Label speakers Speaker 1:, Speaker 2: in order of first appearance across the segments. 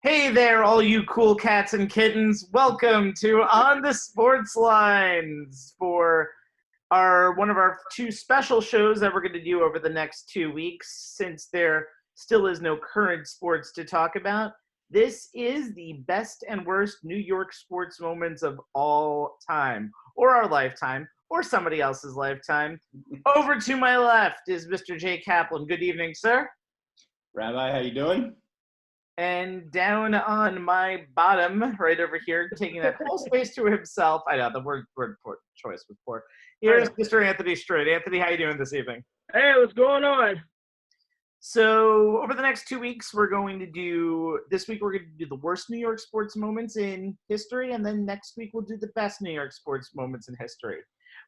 Speaker 1: Hey there, all you cool cats and kittens. Welcome to On the Sports Lines for our one of our two special shows that we're going to do over the next 2 weeks since there still is no current sports to talk about. This is the best and worst New York sports moments of all time, or our lifetime, or somebody else's lifetime. Over to my left is Mr. Jay Kaplan. Good evening, sir.
Speaker 2: Rabbi, how you doing?
Speaker 1: And down on my bottom, right over here, taking that whole space to himself. I know the word choice was poor. Here's Mr. Anthony Strait. Anthony, how you doing this evening?
Speaker 3: Hey, what's going on?
Speaker 1: So over the next 2 weeks, this week we're going to do the worst New York sports moments in history, and then next week we'll do the best New York sports moments in history.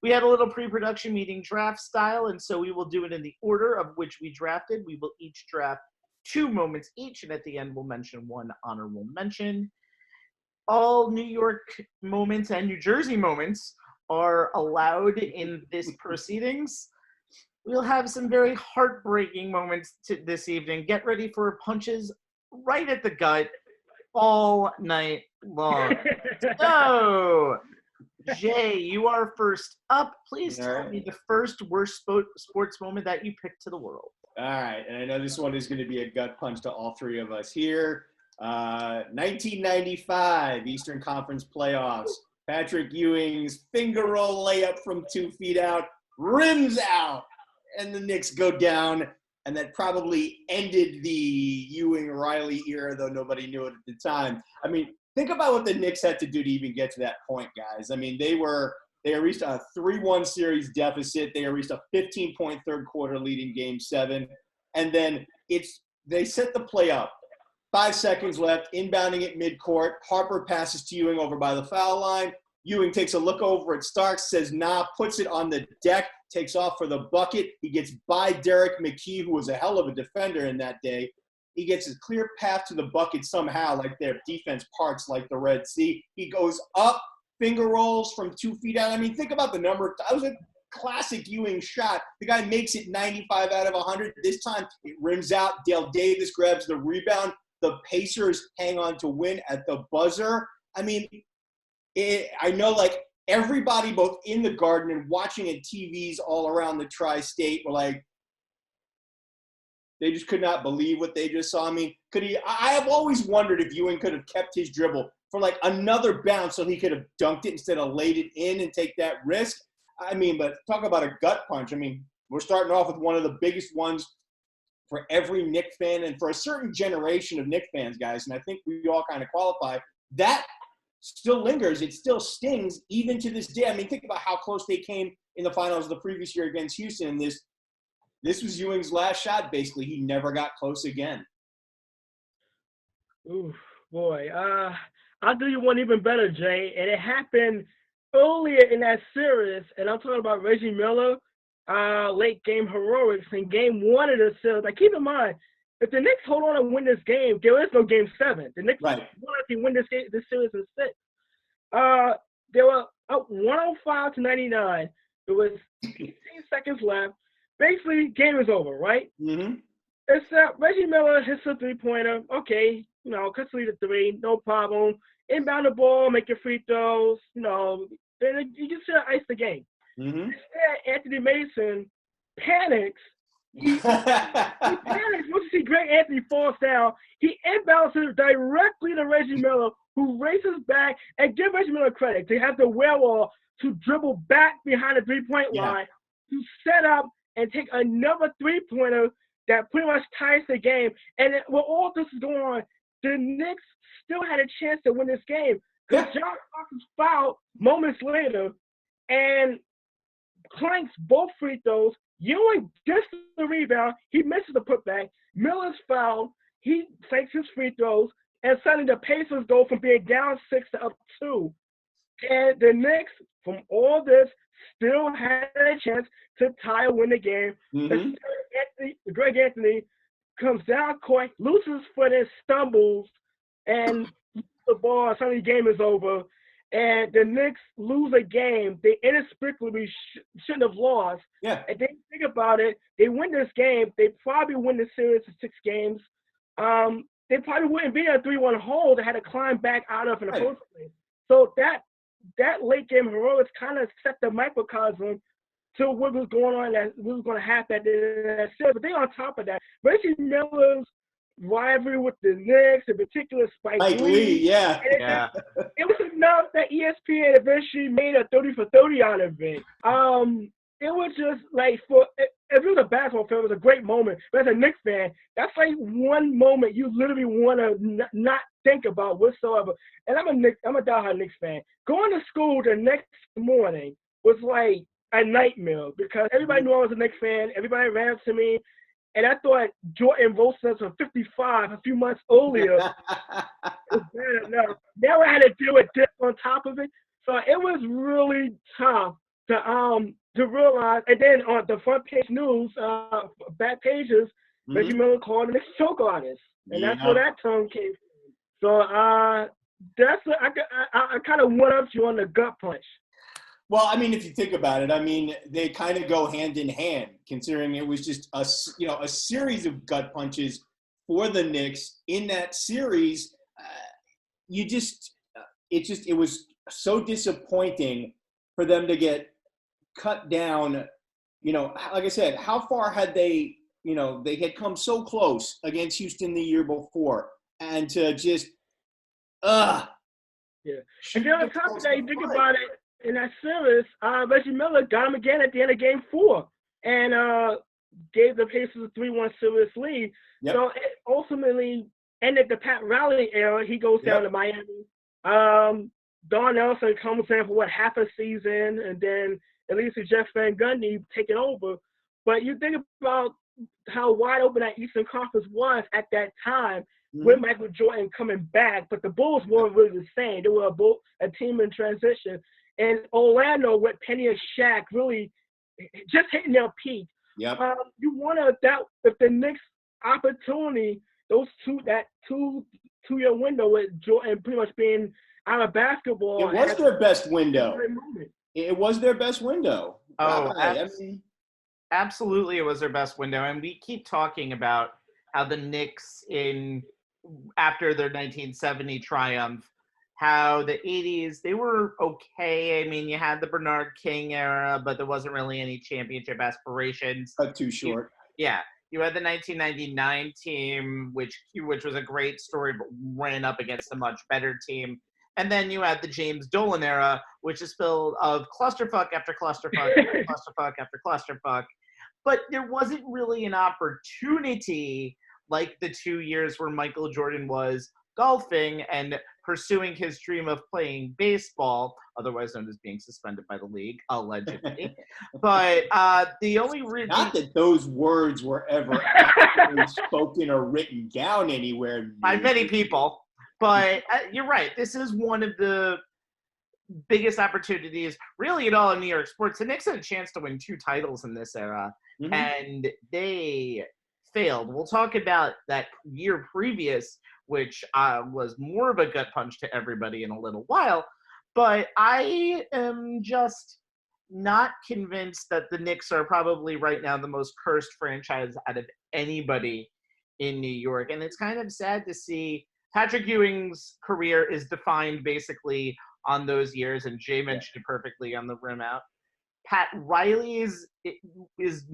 Speaker 1: We had a little pre-production meeting draft style, and so we will do it in the order of which we drafted. We will each draft 2 moments each, and at the end we'll mention one honorable mention. All New York moments and New Jersey moments are allowed in this proceedings. We'll have some very heartbreaking moments this evening. Get ready for punches right at the gut all night long. So, Jay, you are first up. Please tell me the first worst sports moment that you picked to the world.
Speaker 2: All right, and I know this one is going to be a gut punch to all three of us here. 1995 Eastern Conference playoffs. Patrick Ewing's finger roll layup from 2 feet out, rims out, and the Knicks go down. And that probably ended the Ewing-Riley era, though nobody knew it at the time. I mean, think about what the Knicks had to do to even get to that point, guys. I mean, they reached a 3-1 series deficit. They reached a 15-point third quarter lead in Game 7. And then they set the play up. 5 seconds left, inbounding at midcourt. Harper passes to Ewing over by the foul line. Ewing takes a look over at Starks, says nah, puts it on the deck, takes off for the bucket. He gets by Derek McKee, who was a hell of a defender in that day. He gets a clear path to the bucket somehow, like their defense parts like the Red Sea. He goes up, finger rolls from 2 feet out. I mean, think about the number. That was a classic Ewing shot. The guy makes it 95 out of 100. This time it rims out. Dale Davis grabs the rebound. The Pacers hang on to win at the buzzer. I mean, I know like everybody both in the Garden and watching at TVs all around the tri-state were like, they just could not believe what they just saw. I mean, I have always wondered if Ewing could have kept his dribble for like another bounce so he could have dunked it instead of laid it in and take that risk. I mean, but talk about a gut punch. I mean, we're starting off with one of the biggest ones for every Knicks fan and for a certain generation of Knicks fans, guys, and I think we all kind of qualify. That still lingers. It still stings even to this day. I mean, think about how close they came in the finals of the previous year against Houston. And this was Ewing's last shot, basically. He never got close again.
Speaker 3: Ooh, boy. I'll do you one even better, Jay. And it happened earlier in that series, and I'm talking about Reggie Miller, late game heroics in Game 1 of the series. Like, keep in mind, if the Knicks hold on and win this game, there is no Game 7. The Knicks can win this series in 6. They were up 105-99. There was 18 seconds left. Basically, game is over, right?
Speaker 2: Mm-hmm.
Speaker 3: Except Reggie Miller hits a three-pointer. Okay, cuts lead a 3, no problem. Inbound the ball, make your free throws. Then you just ice the game.
Speaker 2: Mm-hmm.
Speaker 3: Instead, Anthony Mason panics. He panics. Once you see Greg Anthony falls down, he inbounds it directly to Reggie Miller, who races back and give Reggie Miller credit. They have the wherewithal to dribble back behind the three-point line, to set up and take another three-pointer that pretty much ties the game. And when all this is going on, the Knicks still had a chance to win this game. Because John Starks was fouled moments later and clanks both free throws. Ewing gets the rebound. He misses the putback. Miller's fouled. He takes his free throws. And suddenly the Pacers go from being down 6 to up 2. And the Knicks, from all this, still had a chance to tie or win the game.
Speaker 2: Mm-hmm.
Speaker 3: Greg Anthony comes down court, loses his foot and stumbles, and the ball. Suddenly the game is over. And the Knicks lose a game they inexplicably shouldn't have lost.
Speaker 2: Yeah.
Speaker 3: And then think about it. They win this game. They probably win the series in 6 games. they probably wouldn't be in a 3-1 hole they had to climb back out of in the
Speaker 2: Right.
Speaker 3: first place. So that late game heroics kind of set the microcosm to what was going on, that what was going to happen at that series. But then on top of that, Reggie Miller's rivalry with the Knicks, in particular Spike Lee.
Speaker 2: Yeah.
Speaker 3: It was enough that ESPN eventually made a 30 for 30 out of it. It was just like, if it was a basketball fan, it was a great moment. But as a Knicks fan, that's like one moment you literally want to not think about whatsoever. And I'm a diehard Knicks fan. Going to school the next morning was like a nightmare because everybody knew I was a Knicks fan. Everybody ran up to me. And I thought Jordan roasted us for 55 a few months earlier. It was bad enough. Now I had to deal with this on top of it. So it was really tough to realize. And then on the front page news, back pages, Reggie Miller called him a choke artist. And that's where that term came from. So I kind of went up you on the gut punch.
Speaker 2: Well, I mean, if you think about it, I mean, they kind of go hand in hand, considering it was just a series of gut punches for the Knicks in that series. It was so disappointing for them to get cut down. You know, like I said, how far had they had come so close against Houston the year before, and to just,
Speaker 3: yeah. And then on top of that, you think about it. In that series, Reggie Miller got him again at the end of Game 4 and gave the Pacers a 3-1 series lead. Yep. So it ultimately ended the Pat Riley era. He goes down to Miami. Don Nelson comes in for half a season, and then at least Jeff Van Gundy taking over. But you think about how wide open that Eastern Conference was at that time with Michael Jordan coming back, but the Bulls weren't really the same. They were a team in transition. And Orlando with Penny and Shaq really just hitting their peak.
Speaker 2: Yep.
Speaker 3: You want to if the Knicks opportunity, that two-year window with Jordan pretty much being out of basketball.
Speaker 2: It was their best window. It was their best window.
Speaker 1: Oh, absolutely, it was their best window. And we keep talking about how the Knicks after their 1970 triumph, how the 80s, they were okay. I mean, you had the Bernard King era, but there wasn't really any championship aspirations.
Speaker 2: Too short.
Speaker 1: You had the 1999 team, which was a great story, but ran up against a much better team. And then you had the James Dolan era, which is filled of clusterfuck after clusterfuck after clusterfuck after clusterfuck. But there wasn't really an opportunity like the 2 years where Michael Jordan was golfing and pursuing his dream of playing baseball, otherwise known as being suspended by the league, allegedly. But the only reason...
Speaker 2: Not that those words were ever actually spoken or written down anywhere.
Speaker 1: By many people. But you're right. This is one of the biggest opportunities, really, in all of New York sports. The Knicks had a chance to win 2 titles in this era, and they failed. We'll talk about that year previous, which was more of a gut punch to everybody in a little while. But I am just not convinced that the Knicks are probably right now the most cursed franchise out of anybody in New York. And it's kind of sad to see Patrick Ewing's career is defined basically on those years, and Jay mentioned it perfectly on the Rim Out. Pat Riley is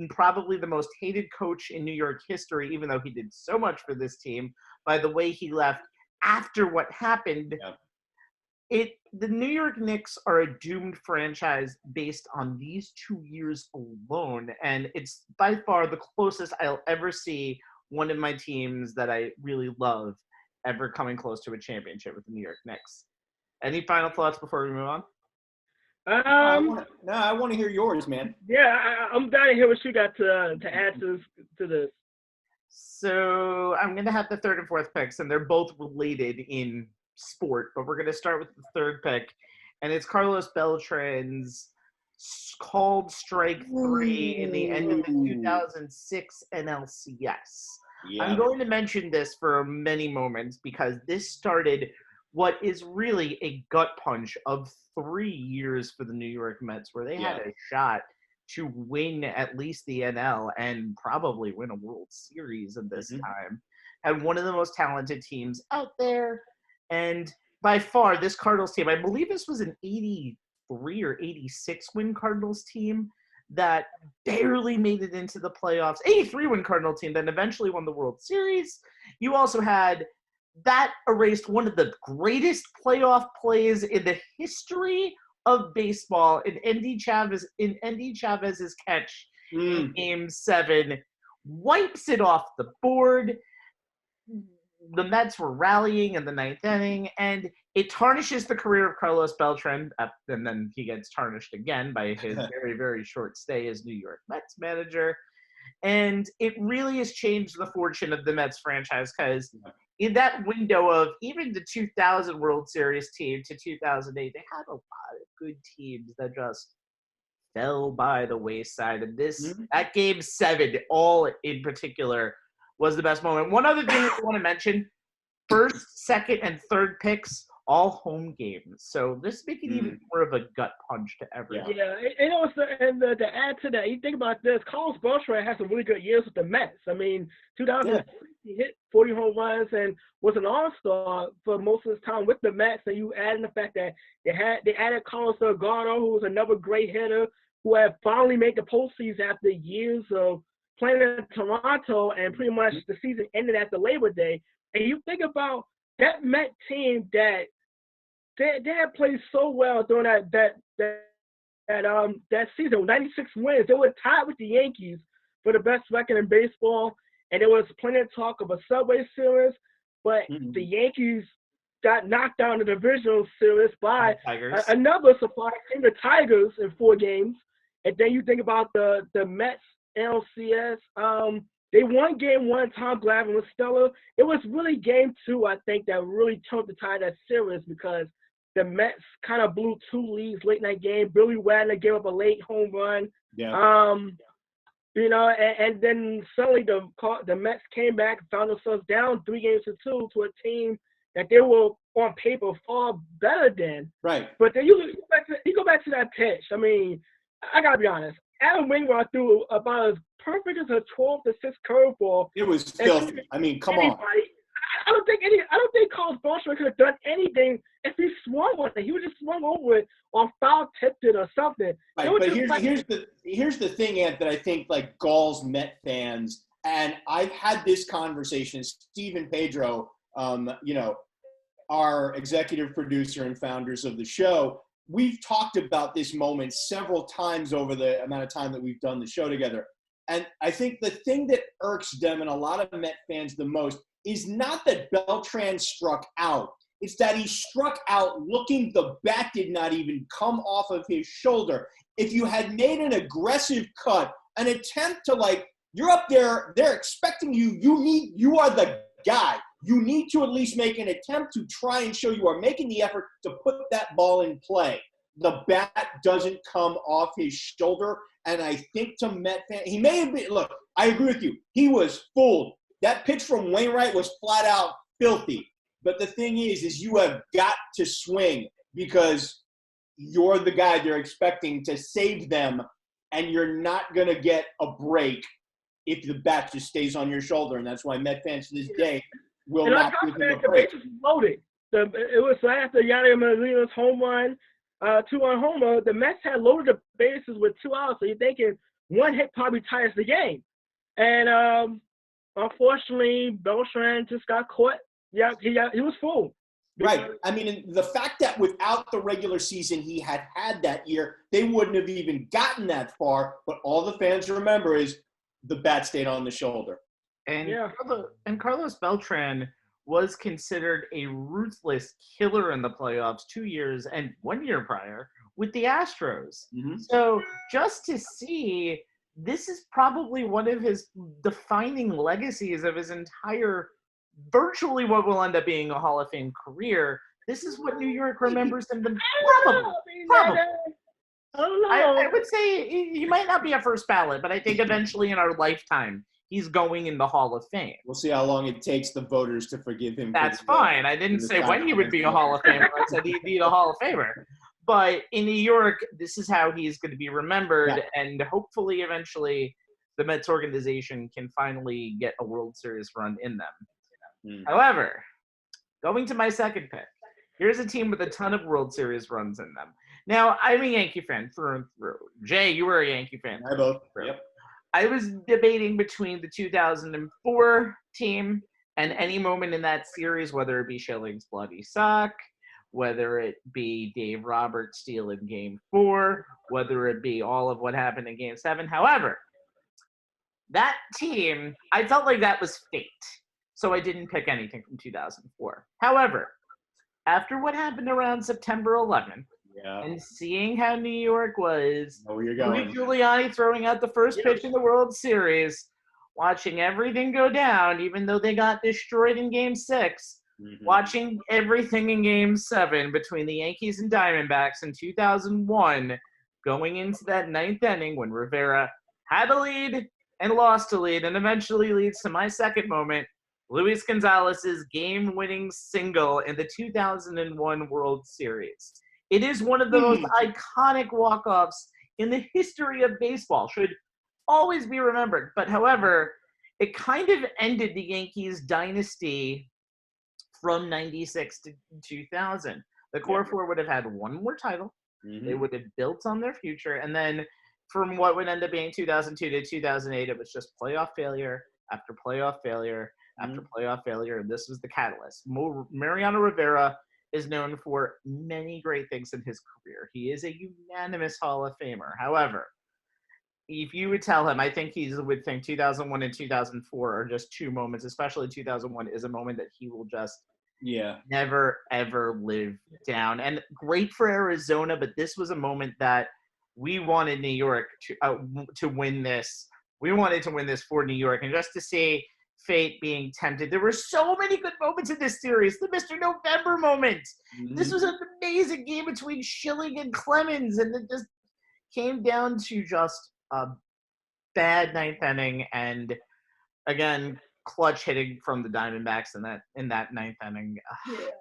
Speaker 1: probably the most hated coach in New York history, even though he did so much for this team, by the way he left after what happened. Yep. The New York Knicks are a doomed franchise based on these 2 years alone, and it's by far the closest I'll ever see one of my teams that I really love ever coming close to a championship with the New York Knicks. Any final thoughts before we move on?
Speaker 2: I want to hear yours, man.
Speaker 3: Yeah, I'm dying to hear what you got to add to this.
Speaker 1: So I'm going to have the third and fourth picks, and they're both related in sport, but we're going to start with the third pick, and it's Carlos Beltran's called strike 3 in the end of the 2006 NLCS. Yeah. I'm going to mention this for many moments because this started what is really a gut punch of 3 years for the New York Mets, where they had a shot to win at least the NL and probably win a World Series at this time. had one of the most talented teams out there. And by far, this Cardinals team, I believe this was an 83 or 86 win Cardinals team that barely made it into the playoffs. 83 win Cardinal team that eventually won the World Series. You also had that erased one of the greatest playoff plays in the history of baseball in Andy Chavez's catch in Game 7. Wipes it off the board. The Mets were rallying in the ninth inning, and it tarnishes the career of Carlos Beltran, and then he gets tarnished again by his very, very short stay as New York Mets manager. And it really has changed the fortune of the Mets franchise, because in that window of even the 2000 World Series team to 2008, they had a lot of good teams that just fell by the wayside. And that Game 7, all in particular, was the best moment. One other thing I want to mention, first, second, and third picks, all home games. So this makes it even more of a gut punch to everyone.
Speaker 3: Yeah, to add to that, you think about this, Carlos Beltran had some really good years with the Mets. I mean, 2006, he hit 40 home runs and was an all-star for most of his time with the Mets. And you add in the fact that they added Carlos Delgado, who was another great hitter, who had finally made the postseason after years of playing in Toronto, and pretty much the season ended after Labor Day. And you think about that Met team that they had played so well during that season, 96 wins. They were tied with the Yankees for the best record in baseball, and there was plenty of talk of a Subway Series, but the Yankees got knocked out in the divisional series by another surprise team, the Tigers, in 4 games. And then you think about the Mets NLCS. They won Game 1. Tom Glavine was stellar. It was really Game 2, I think, that really turned the tide of that series, because the Mets kind of blew 2 leads late in that game. Billy Wagner gave up a late home run. And then suddenly the Mets came back and found themselves down 3-2 to a team that they were on paper far better than.
Speaker 2: Right.
Speaker 3: But then you go back to that pitch. I mean, I gotta be honest. Adam Wainwright threw about as perfect as a 12-6 curveball.
Speaker 2: It was filthy. I mean, come on.
Speaker 3: I don't think Carlos Beltran could have done anything if he swung on it. He would just swung over it or foul tipped it or something.
Speaker 2: Right, but here's the thing, Ant, that I think like galls Met fans, and I've had this conversation. Stephen Pedro, our executive producer and founders of the show, we've talked about this moment several times over the amount of time that we've done the show together. And I think the thing that irks them and a lot of Met fans the most is not that Beltran struck out. It's that he struck out looking, the bat did not even come off of his shoulder. If you had made an aggressive cut, an attempt to you're up there, they're expecting you, you are the guy. You need to at least make an attempt to try and show you are making the effort to put that ball in play. The bat doesn't come off his shoulder. And I think to Met fans, he may have been, look, I agree with you. He was fooled. That pitch from Wainwright was flat out filthy. But the thing is you have got to swing, because you're the guy they're expecting to save them, and you're not going to get a break if the bat just stays on your shoulder. And that's why Met fans to this day will not give him a break.
Speaker 3: The bases loaded. It was right after Yadier Molina's home run, 2-run homer. The Mets had loaded the bases with 2 outs, so you're thinking one hit probably ties the game. And unfortunately, Beltran just got caught. Yeah, he was fooled.
Speaker 2: Right. I mean, the fact that without the regular season he had that year, they wouldn't have even gotten that far. But all the fans remember is the bat stayed on the shoulder.
Speaker 1: And Carlos Beltran was considered a ruthless killer in the playoffs 2 years and 1 year prior with the Astros. Mm-hmm. So just to see, this is probably one of his defining legacies of his entire, virtually what will end up being a Hall of Fame career. This is what New York remembers him. Probably.
Speaker 3: I don't know.
Speaker 1: I would say he might not be a first ballot, but I think eventually in our lifetime, he's going in the Hall of Fame.
Speaker 2: We'll see how long it takes the voters to forgive him.
Speaker 1: That's fine. I didn't say when he would be a Hall of Famer. I said he'd be a Hall of Famer. But in New York, this is how he's going to be remembered, and hopefully eventually the Mets organization can finally get a World Series run in them. However, going to my second pick, here's a team with a ton of World Series runs in them. Now, I'm a Yankee fan through and through. Jay, you were a Yankee fan.
Speaker 2: I both. Yep.
Speaker 1: I was debating between the 2004 team and any moment in that series, whether it be Schilling's bloody sock, whether it be Dave Roberts stealing Game 4, whether it be all of what happened in Game 7. However, that team, I felt like that was fate, so I didn't pick anything from 2004. However, after what happened around September 11th, and seeing how New York was, Rudy Giuliani throwing out the first pitch in the World Series, watching everything go down, even though they got destroyed in Game 6, watching everything in Game 7 between the Yankees and Diamondbacks in 2001, going into that ninth inning when Rivera had a lead and lost a lead, and eventually leads to my second moment, Luis Gonzalez's game-winning single in the 2001 World Series. It is one of the most iconic walk-offs in the history of baseball. Should always be remembered. But however, it kind of ended the Yankees' dynasty from 96 to 2000. The core four would have had one more title. They would have built on their future. And then from what would end up being 2002 to 2008, it was just playoff failure after playoff failure after playoff failure. And this was the catalyst. Mariano Rivera is known for many great things in his career. He is a unanimous Hall of Famer. However, if you would tell him, I think he would think 2001 and 2004 are just two moments, especially 2001 is a moment that he will just never, ever live down. And great for Arizona, but this was a moment that we wanted New York to win this. We wanted to win this for New York. And just to see fate being tempted. There were so many good moments in this series. The Mr. November moment. This was an amazing game between Schilling and Clemens, and it just came down to just a bad ninth inning, and again, clutch hitting from the Diamondbacks in that ninth inning.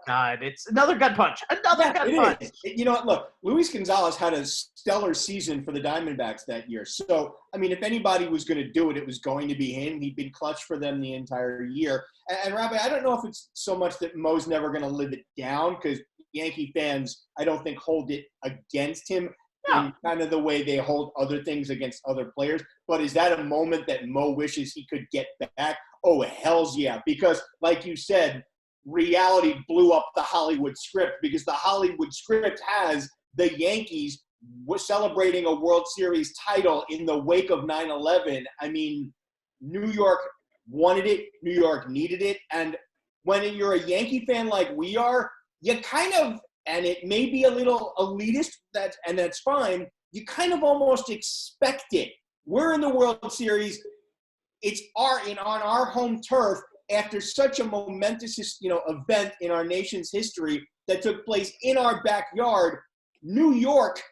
Speaker 1: God, it's another gut punch. Another gut punch.
Speaker 2: You know what? Look, Luis Gonzalez had a stellar season for the Diamondbacks that year. So, I mean, if anybody was going to do it, it was going to be him. He'd been clutch for them the entire year. And Rabbi, I don't know if it's so much that Mo's never going to live it down, because Yankee fans, I don't think, hold it against him in kind of the way they hold other things against other players. But is that a moment that Mo wishes he could get back? Oh, hells yeah. Because, like you said, reality blew up the Hollywood script, because the Hollywood script has the Yankees celebrating a World Series title in the wake of 9/11. I mean, New York wanted it. New York needed it. And when you're a Yankee fan like we are, you kind of, and it may be a little elitist, and that's fine, you kind of almost expect it. We're in the World Series. It's on our home turf after such a momentous, event in our nation's history that took place in our backyard. New York,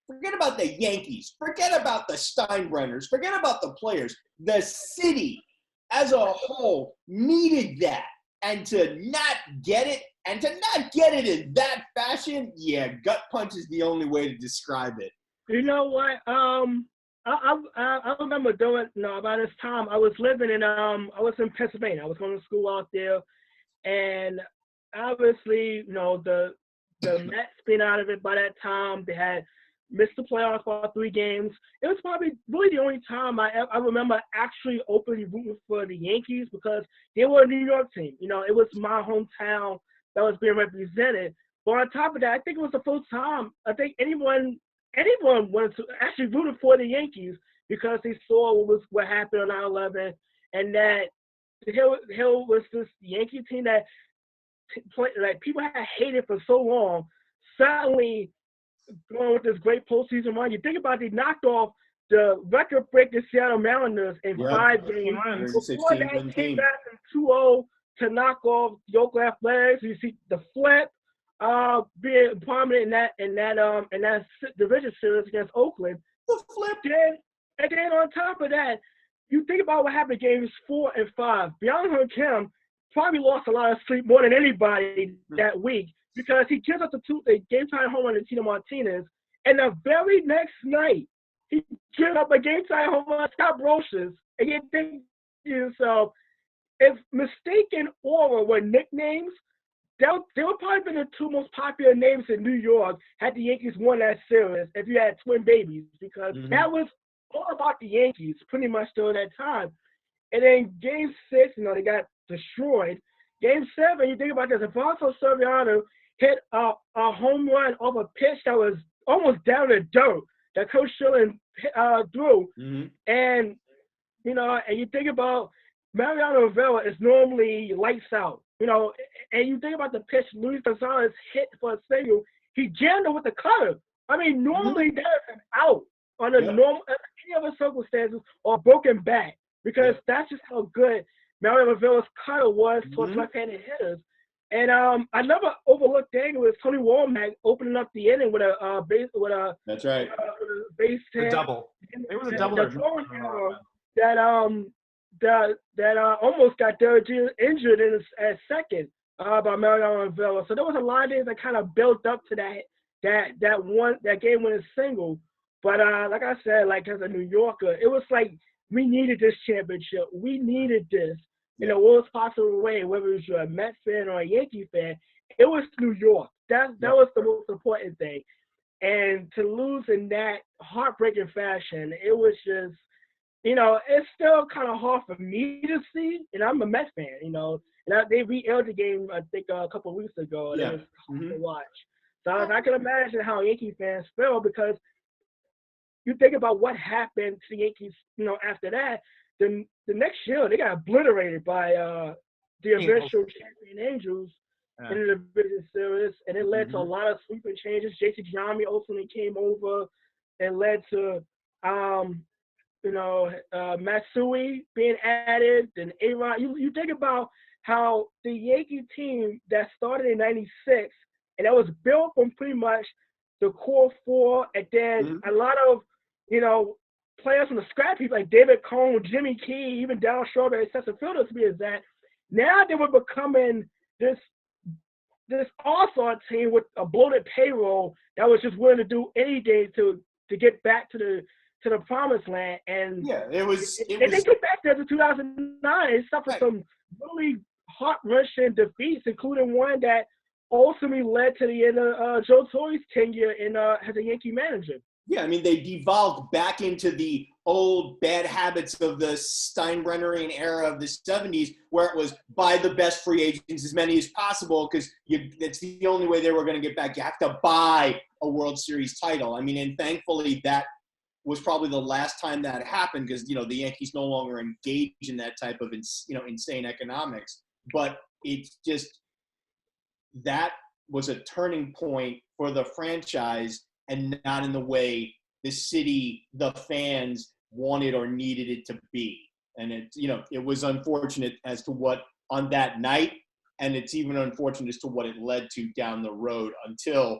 Speaker 2: forget about the Yankees, forget about the Steinbrenners, forget about the players. The city as a whole needed that. And to not get it, in that fashion, gut punch is the only way to describe it.
Speaker 3: You know what? I remember doing, about this time, I was in Pennsylvania. I was going to school out there. And obviously, the Mets been out of it by that time. They had missed the playoffs by 3 games. It was probably really the only time I remember actually openly rooting for the Yankees, because they were a New York team. It was my hometown that was being represented. But on top of that, I think it was the first time I think anyone wanted to actually rooted for the Yankees, because they saw what happened on 9/11, and that Hill was this Yankee team that people had hated for so long. Suddenly going with this great postseason run. You think about it, they knocked off the record-breaking Seattle Mariners in 5 games. Before that, came back from 2-0 to knock off the Oakland Athletics. You see the flip being prominent in that division series against Oakland. The flip. And then on top of that, you think about what happened in games 4 and 5. Byung-Hyun Kim probably lost a lot of sleep more than anybody that week, because he gives up the game-tying home run to Tito Martinez, and the very next night, he gives up a game-tying home run to Scott Brosius, and you think to yourself, if Mystique and Aura were nicknames, they would probably been the two most popular names in New York had the Yankees won that series if you had twin babies, because that was all about the Yankees pretty much during that time. And then Game 6, they got destroyed. Game 7, you think about this, Alfonso Soriano hit a home run off a pitch that was almost down to dirt that Coach Schilling threw. And, and you think about Mariano Rivera is normally lights out, and you think about the pitch Luis Gonzalez hit for a single, he jammed it with the cutter. I mean, normally there's an out on any other circumstances or broken back, because that's just how good Mariano Rivera's cutter was towards left-handed hitters. And another overlooked angle is Tony Womack opening up the inning with a base
Speaker 2: That's right.
Speaker 3: Base hit.
Speaker 1: A double. It was a double. That almost got Derek Jeter injured at second by Mariano Rivera. So there was a lot of things that kind of built up to that game-winning single. But like I said, like as a New Yorker, it was like we needed this championship. We needed this. In the worst possible way, whether you're a Mets fan or a Yankee fan, it was New York. That was the most important thing. And to lose in that heartbreaking fashion, it was just, it's still kind of hard for me to see. And I'm a Mets fan, and they re-aired the game, I think, a couple of weeks ago. And it was hard to watch. So I can imagine how Yankee fans feel, because you think about what happened to the Yankees, after that. The next year, they got obliterated by the eventual champion Angels in the division series, and it led to a lot of sweeping changes. JC Giambi ultimately came over and led to, Matsui being added, and A-Rod. You think about how the Yankee team that started in '96, and that was built from pretty much the core four, and then a lot of, players from the scrap heap like David Cone, Jimmy Key, even Darryl Strawberry, center fielders to be exact. Now they were becoming this all-star team with a bloated payroll that was just willing to do anything to get back to the promised land. And
Speaker 2: it was.
Speaker 3: They get back there to 2009. They suffered some really heart-wrenching defeats, including one that ultimately led to the end of Joe Torre's tenure as a Yankee manager.
Speaker 2: Yeah, I mean, they devolved back into the old bad habits of the Steinbrennerian era of the 70s, where it was buy the best free agents, as many as possible, because that's the only way they were going to get back. You have to buy a World Series title. I mean, and thankfully that was probably the last time that happened, because, the Yankees no longer engage in that type of, insane economics. But it's just that was a turning point for the franchise, and not in the way the city, the fans wanted or needed it to be. And it was unfortunate as to what on that night, and it's even unfortunate as to what it led to down the road until,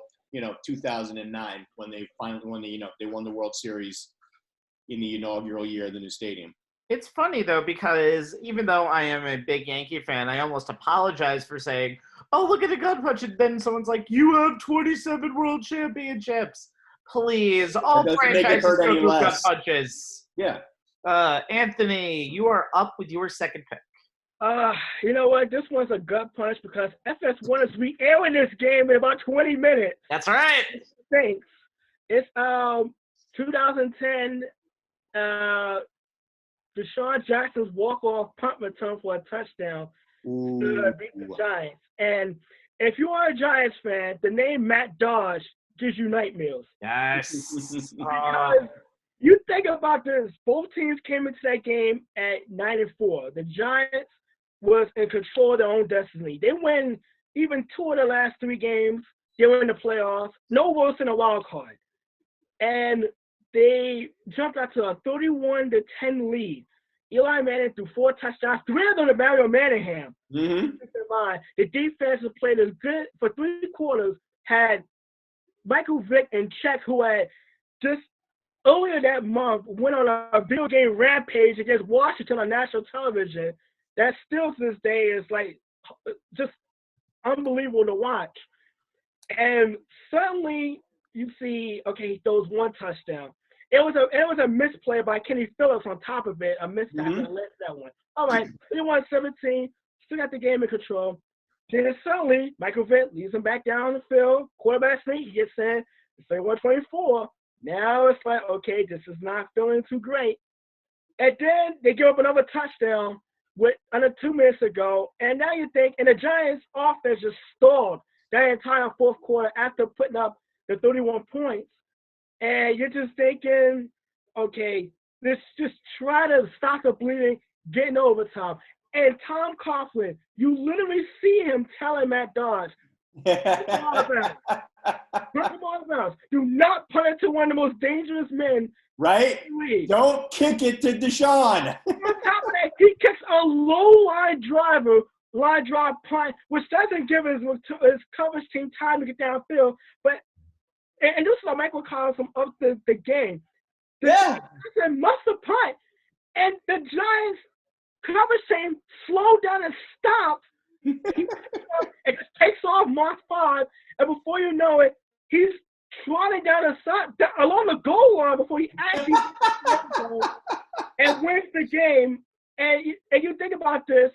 Speaker 2: 2009, when they finally, they won the World Series in the inaugural year of the new stadium.
Speaker 1: It's funny, though, because even though I am a big Yankee fan, I almost apologize for saying, oh, look at the gut punch. And then someone's like, you have 27 world championships. Please, all franchises go through gut punches.
Speaker 2: Yeah.
Speaker 1: Anthony, you are up with your second pick.
Speaker 3: You know what? This one's a gut punch because FS1 is re-airing this game in about 20 minutes.
Speaker 1: That's right.
Speaker 3: Thanks. It's 2010 Deshaun Jackson's walk-off punt return for a touchdown to beat the Giants. And if you are a Giants fan, the name Matt Dodge gives you nightmares.
Speaker 1: Yes.
Speaker 3: Because you think about this. Both teams came into that game at 9-4. The Giants was in control of their own destiny. They win even 2 of the last 3 games. They were in the playoffs. No worse than a wild card. And they jumped out to a 31-10 lead. Eli Manning threw 4 touchdowns, 3 of them to Mario Manningham. The defense has played as good for 3 quarters, had Michael Vick in check, who had just earlier that month went on a video game rampage against Washington on national television. That still to this day is like just unbelievable to watch. And suddenly you see, okay, he throws 1 touchdown. was a misplay by Kenny Phillips on top of it, a missed tackle that led to that one. All right, 31-17, still got the game in control. Then suddenly, Michael Vick leads him back down the field. Quarterback sneak, he gets in. It's 31-24. Now it's like, okay, this is not feeling too great. And then they give up another touchdown with under 2 minutes ago. And now you think, and the Giants' offense just stalled that entire fourth quarter after putting up the 31 points. And you're just thinking, okay, let's just try to stop the bleeding, get in overtime. And Tom Coughlin, you literally see him telling Matt Dodge, put the ball out of bounds. Do not put it to one of the most dangerous men.
Speaker 2: Right? Don't kick it to Deshaun.
Speaker 3: On top of that, he kicks a low-line drive punt, which doesn't give his coverage team time to get downfield. But and this is what Michael calls him up the game.
Speaker 2: Yeah.
Speaker 3: He must have punt. And the Giants coverage team slowed down and stopped. He it just takes off Mark 5, and before you know it, he's trotting down the side along the goal line before he actually and wins the game. And you think about this,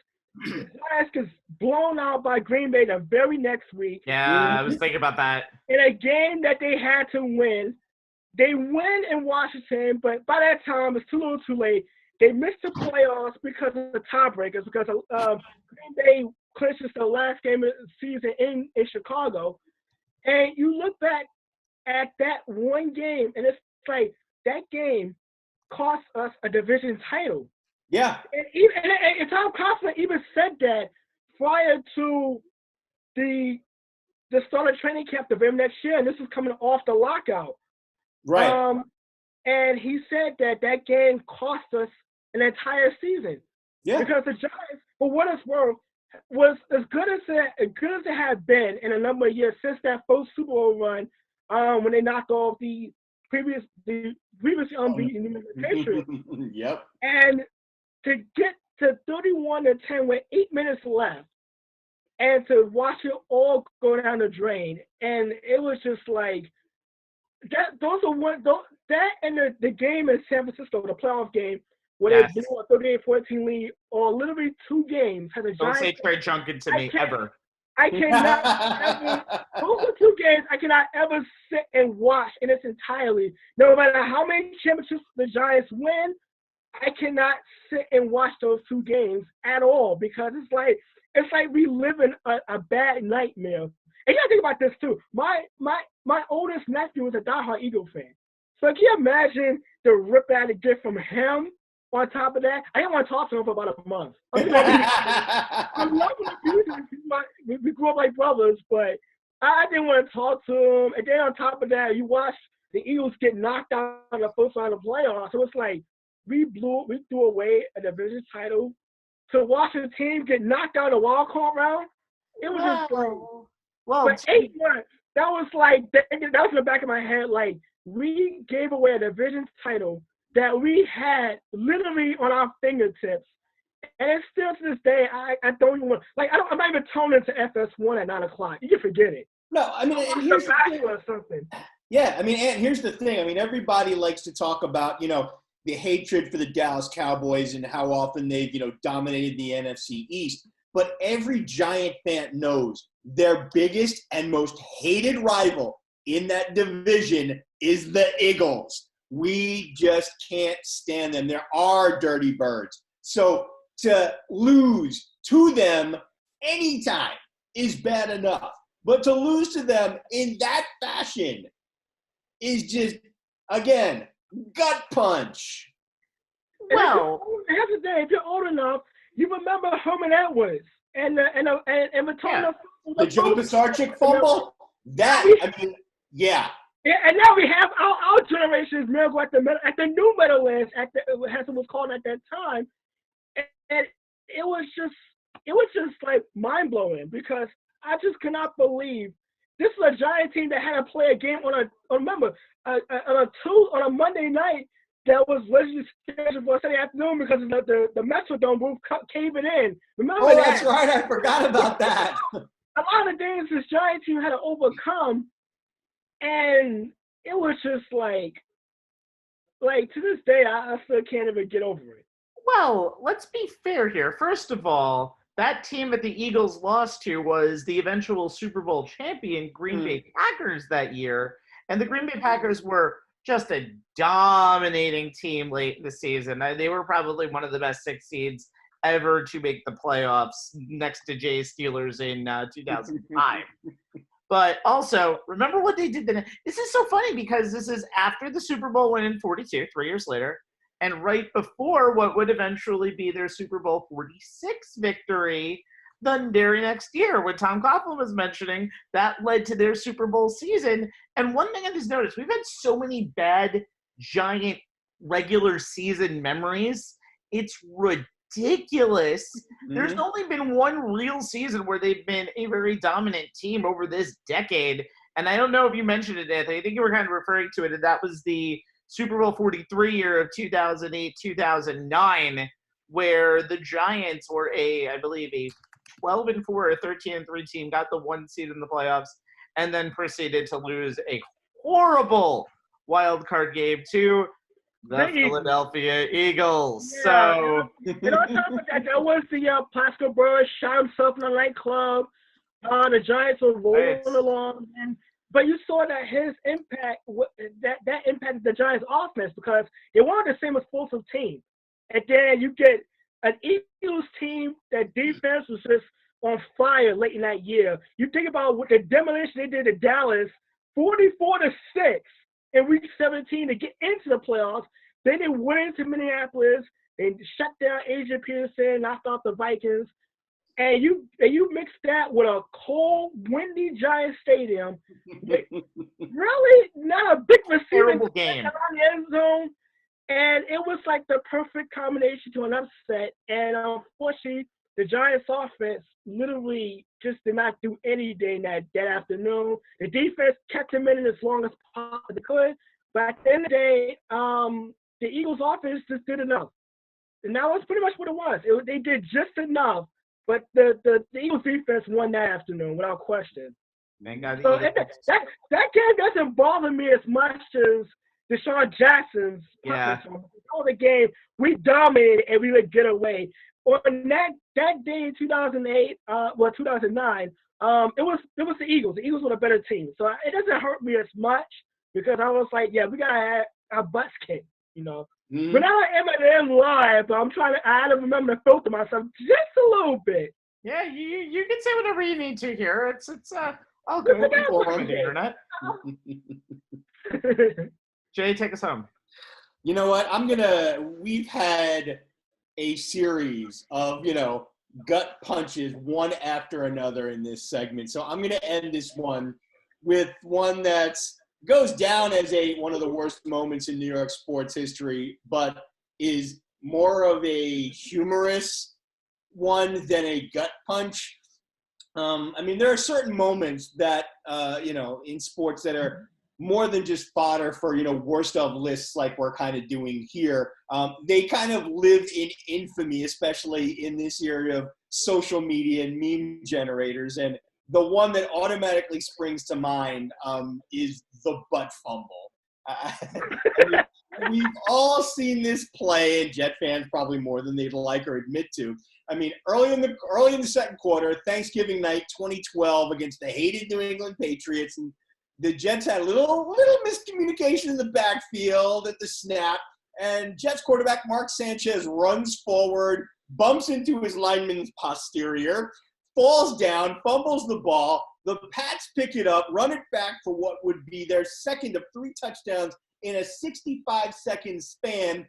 Speaker 3: Giants gets blown out by Green Bay the very next week.
Speaker 1: Yeah, I was thinking about that.
Speaker 3: In a game that they had to win. They win in Washington, but by that time, it's too little too late. They missed the playoffs because of the tiebreakers, because Green Bay clinches the last game of the season in Chicago. And you look back at that one game, and it's like that game cost us a division title.
Speaker 2: Yeah.
Speaker 3: And Tom Coughlin even said that prior to the start of training camp the very next year, and this is coming off the lockout.
Speaker 2: Right.
Speaker 3: And he said that game cost us an entire season.
Speaker 2: Yeah.
Speaker 3: Because the Giants, for what it's worth, was as good as it had been in a number of years since that first Super Bowl run, when they knocked off the previously unbeaten New England Patriots.
Speaker 2: Yep.
Speaker 3: And to get to 31-10 with 8 minutes left, and to watch it all go down the drain, and it was just like that. That and the game in San Francisco, the playoff game, where they blew a 38-14 lead, or literally 2 games.
Speaker 1: Don't say Trey Junkin to me ever.
Speaker 3: I cannot ever. Those are 2 games I cannot ever sit and watch in its entirety. No matter how many championships the Giants win, I cannot sit and watch those 2 games at all, because it's like reliving a bad nightmare. And you gotta think about this too. My oldest nephew was a diehard Eagle fan. So can you imagine the rip I had get from him? On top of that, I didn't want to talk to him for about a month. I love him. We grew up like brothers, but I didn't want to talk to him. And then on top of that, you watch the Eagles get knocked out in the first round of the playoffs. So it's like we threw away a division title to watch a team get knocked out in the wild card round. It was just like, but 8 months. That was in the back of my head. Like, we gave away a division title that we had literally on our fingertips, and it's still to this day. I don't even want, I'm not even tuning into FS1 at 9 o'clock. You can forget it.
Speaker 2: No, I mean, and here's the thing.
Speaker 3: Or something.
Speaker 2: Yeah, I mean, and here's the thing. I mean, everybody likes to talk about, the hatred for the Dallas Cowboys and how often they've, dominated the NFC East. But every Giant fan knows their biggest and most hated rival in that division is the Eagles. We just can't stand them. They're our dirty birds. So to lose to them anytime is bad enough. But to lose to them in that fashion is just, again, gut punch.
Speaker 3: Well, if you're old enough, you remember Herman Edwards and
Speaker 2: the Joe Pisarcik fumble? Yeah.
Speaker 3: Yeah, and now we have our generation's miracle at the new Meadowlands, as it was called at that time, and it was just like mind blowing, because I just cannot believe this is a Giant team that had to play a game on a Monday night that was legally scheduled for Sunday afternoon because of the Metrodome roof caving in. Remember that?
Speaker 2: That's right. I forgot about that.
Speaker 3: A lot of things this Giant team had to overcome. And it was just like, like to this day, I still can't even get over it.
Speaker 1: Well, let's be fair here. First of all, that team that the Eagles lost to was the eventual Super Bowl champion Green Bay Packers that year. And the Green Bay Packers were just a dominating team late in the season. They were probably one of the best 6 seeds ever to make the playoffs next to Jay's Steelers in 2005. But also, remember what they did then? This is so funny because this is after the Super Bowl win in 42, 3 years later, and right before what would eventually be their Super Bowl 46 victory the very next year. When Tom Coughlin was mentioning, that led to their Super Bowl season. And one thing I just noticed, we've had so many bad, giant regular season memories. It's ridiculous. There's only been one real season where they've been a very dominant team over this decade. And I don't know if you mentioned it, Anthony. I think you were kind of referring to it, and that was the Super Bowl 43 year of 2008-2009, where the Giants were I believe a 12-4 or 13-3 team, got the 1 seed in the playoffs, and then proceeded to lose a horrible wild card game to the Philadelphia Eagles.
Speaker 3: Yeah,
Speaker 1: So,
Speaker 3: and on top of that, that was the Plaxico Burress shot himself in a nightclub. The Giants were rolling along, but you saw that his impact, that impacted the Giants' offense because they weren't the same explosive team. And then you get an Eagles team that defense was just on fire late in that year. You think about what the demolition they did to Dallas, 44-6 in Week 17 to get into the playoffs. Then they went into Minneapolis and shut down Adrian Peterson, knocked off the Vikings. And you mix that with a cold, windy Giants stadium. Really not a big receiving
Speaker 1: game
Speaker 3: around the end zone. And it was like the perfect combination to an upset. And unfortunately, the Giants offense literally just did not do anything that afternoon. The defense kept them in it as long as possible they could. But at the end of the day, the Eagles offense just did enough. And that was pretty much what it was. They did just enough. But the Eagles defense won that afternoon without question.
Speaker 1: Thank God.
Speaker 3: So that game doesn't bother me as much as Deshaun Jackson's.
Speaker 1: Yeah.
Speaker 3: All the game, we dominated and we would get away. On that day in 2008, 2009, it was the Eagles. The Eagles were a better team. So it doesn't hurt me as much because I was like, yeah, we got to have our butts kicked, you know. But now I am at the end live, but I had to remember to filter myself just a little bit.
Speaker 1: Yeah, you can say whatever you need to here. It's all good. People on the internet. Jay, take us home.
Speaker 2: You know what? We've had a series of, gut punches one after another in this segment. So I'm going to end this one with one that's goes down as one of the worst moments in New York sports history, but is more of a humorous one than a gut punch. There are certain moments that, in sports that are more than just fodder for, worst of lists like we're kind of doing here. They kind of live in infamy, especially in this area of social media and meme generators. And the one that automatically springs to mind is the butt fumble. We've all seen this play, and Jet fans probably more than they'd like or admit to. Early in the second quarter, Thanksgiving night, 2012, against the hated New England Patriots, and the Jets had a little miscommunication in the backfield at the snap, and Jets quarterback Mark Sanchez runs forward, bumps into his lineman's posterior, falls down, fumbles the ball. The Pats pick it up, run it back for what would be their second of 3 touchdowns in a 65-second span,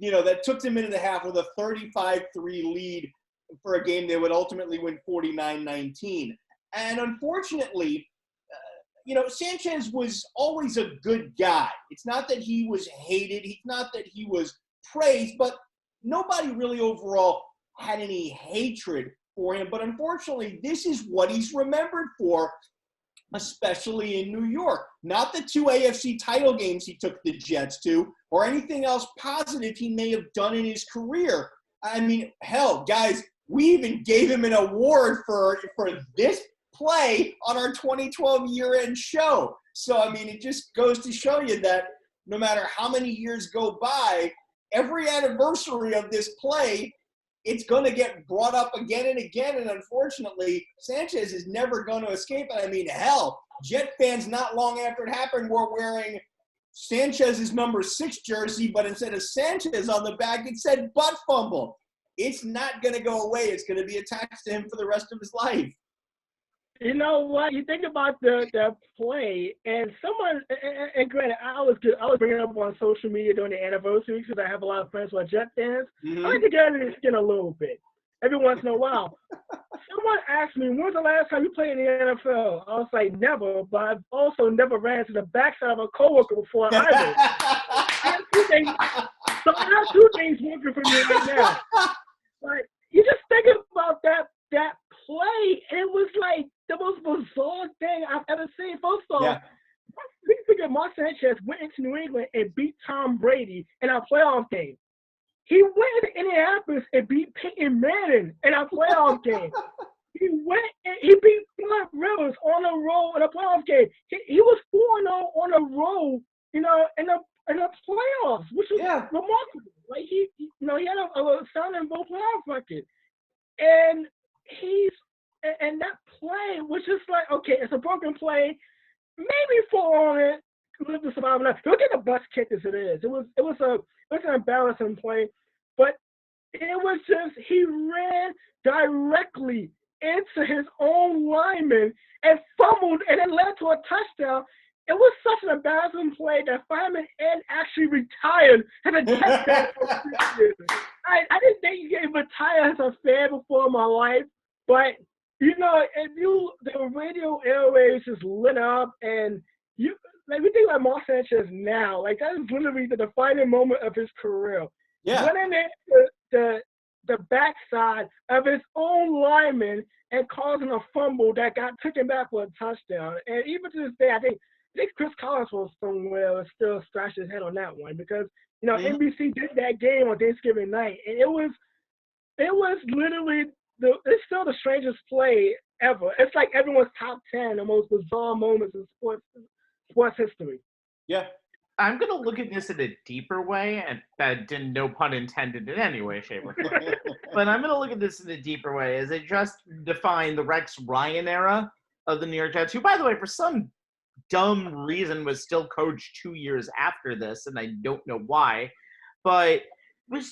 Speaker 2: that took them into the half with a 35-3 lead for a game they would ultimately win 49-19. And unfortunately, Sanchez was always a good guy. It's not that he was hated. It's not that he was praised, but nobody really overall had any hatred for him. But unfortunately, this is what he's remembered for, especially in New York. Not the 2 AFC title games he took the Jets to or anything else positive he may have done in his career. Hell, guys, we even gave him an award for this play on our 2012 year-end show. So, it just goes to show you that, no matter how many years go by, every anniversary of this play, it's going to get brought up again and again. And unfortunately, Sanchez is never going to escape it. I mean, hell, Jet fans not long after it happened were wearing Sanchez's number 6 jersey, but instead of Sanchez on the back, it said butt fumble. It's not going to go away. It's going to be attached to him for the rest of his life.
Speaker 3: You know what? You think about the play, and someone, and granted, I was bringing it up on social media during the anniversary because I have a lot of friends who are Jet fans.
Speaker 2: Mm-hmm.
Speaker 3: I like to get under their skin a little bit every once in a while. Someone asked me, when's the last time you played in the NFL? I was like, never, but I've also never ran to the backside of a coworker before either. I have 2 things. So I have 2 things working for me right now. Like, you just think about that play, and it was like the most bizarre thing I've ever seen. First of all, we figure Mark Sanchez went into New England and beat Tom Brady in our playoff game. He went to Indianapolis and beat Peyton Manning in our playoff game. He went and he beat Phillip Rivers on the road in a playoff game. He was 4-0 on the road, in the playoffs, which was remarkable. Like he had a sounding both playoff record, and and that play was just like, okay, it's a broken play, maybe fall on it, live to survive enough. Look at the bus kick as it is. It was an embarrassing play, but it was just he ran directly into his own lineman and fumbled, and it led to a touchdown. It was such an embarrassing play that fireman Ed actually retired as a Jet fan for 3 years. I didn't think you could retire as a fan before in my life, but the radio airwaves just lit up, and we think about Mark Sanchez now, like that is literally the defining moment of his career.
Speaker 2: Yeah.
Speaker 3: Running into the backside of his own lineman and causing a fumble that got taken back for a touchdown. And even to this day, I think Chris Collins was somewhere still scratching his head on that one because NBC did that game on Thanksgiving night, and it was literally it's still the strangest play ever. It's like everyone's top 10 the most bizarre moments in sports history.
Speaker 2: Yeah.
Speaker 1: I'm going to look at this in a deeper way, and that didn't, no pun intended in any way, shape, or form. But I'm going to look at this in a deeper way as it just defined the Rex Ryan era of the New York Jets, who, by the way, for some dumb reason was still coached 2 years after this, and I don't know why. But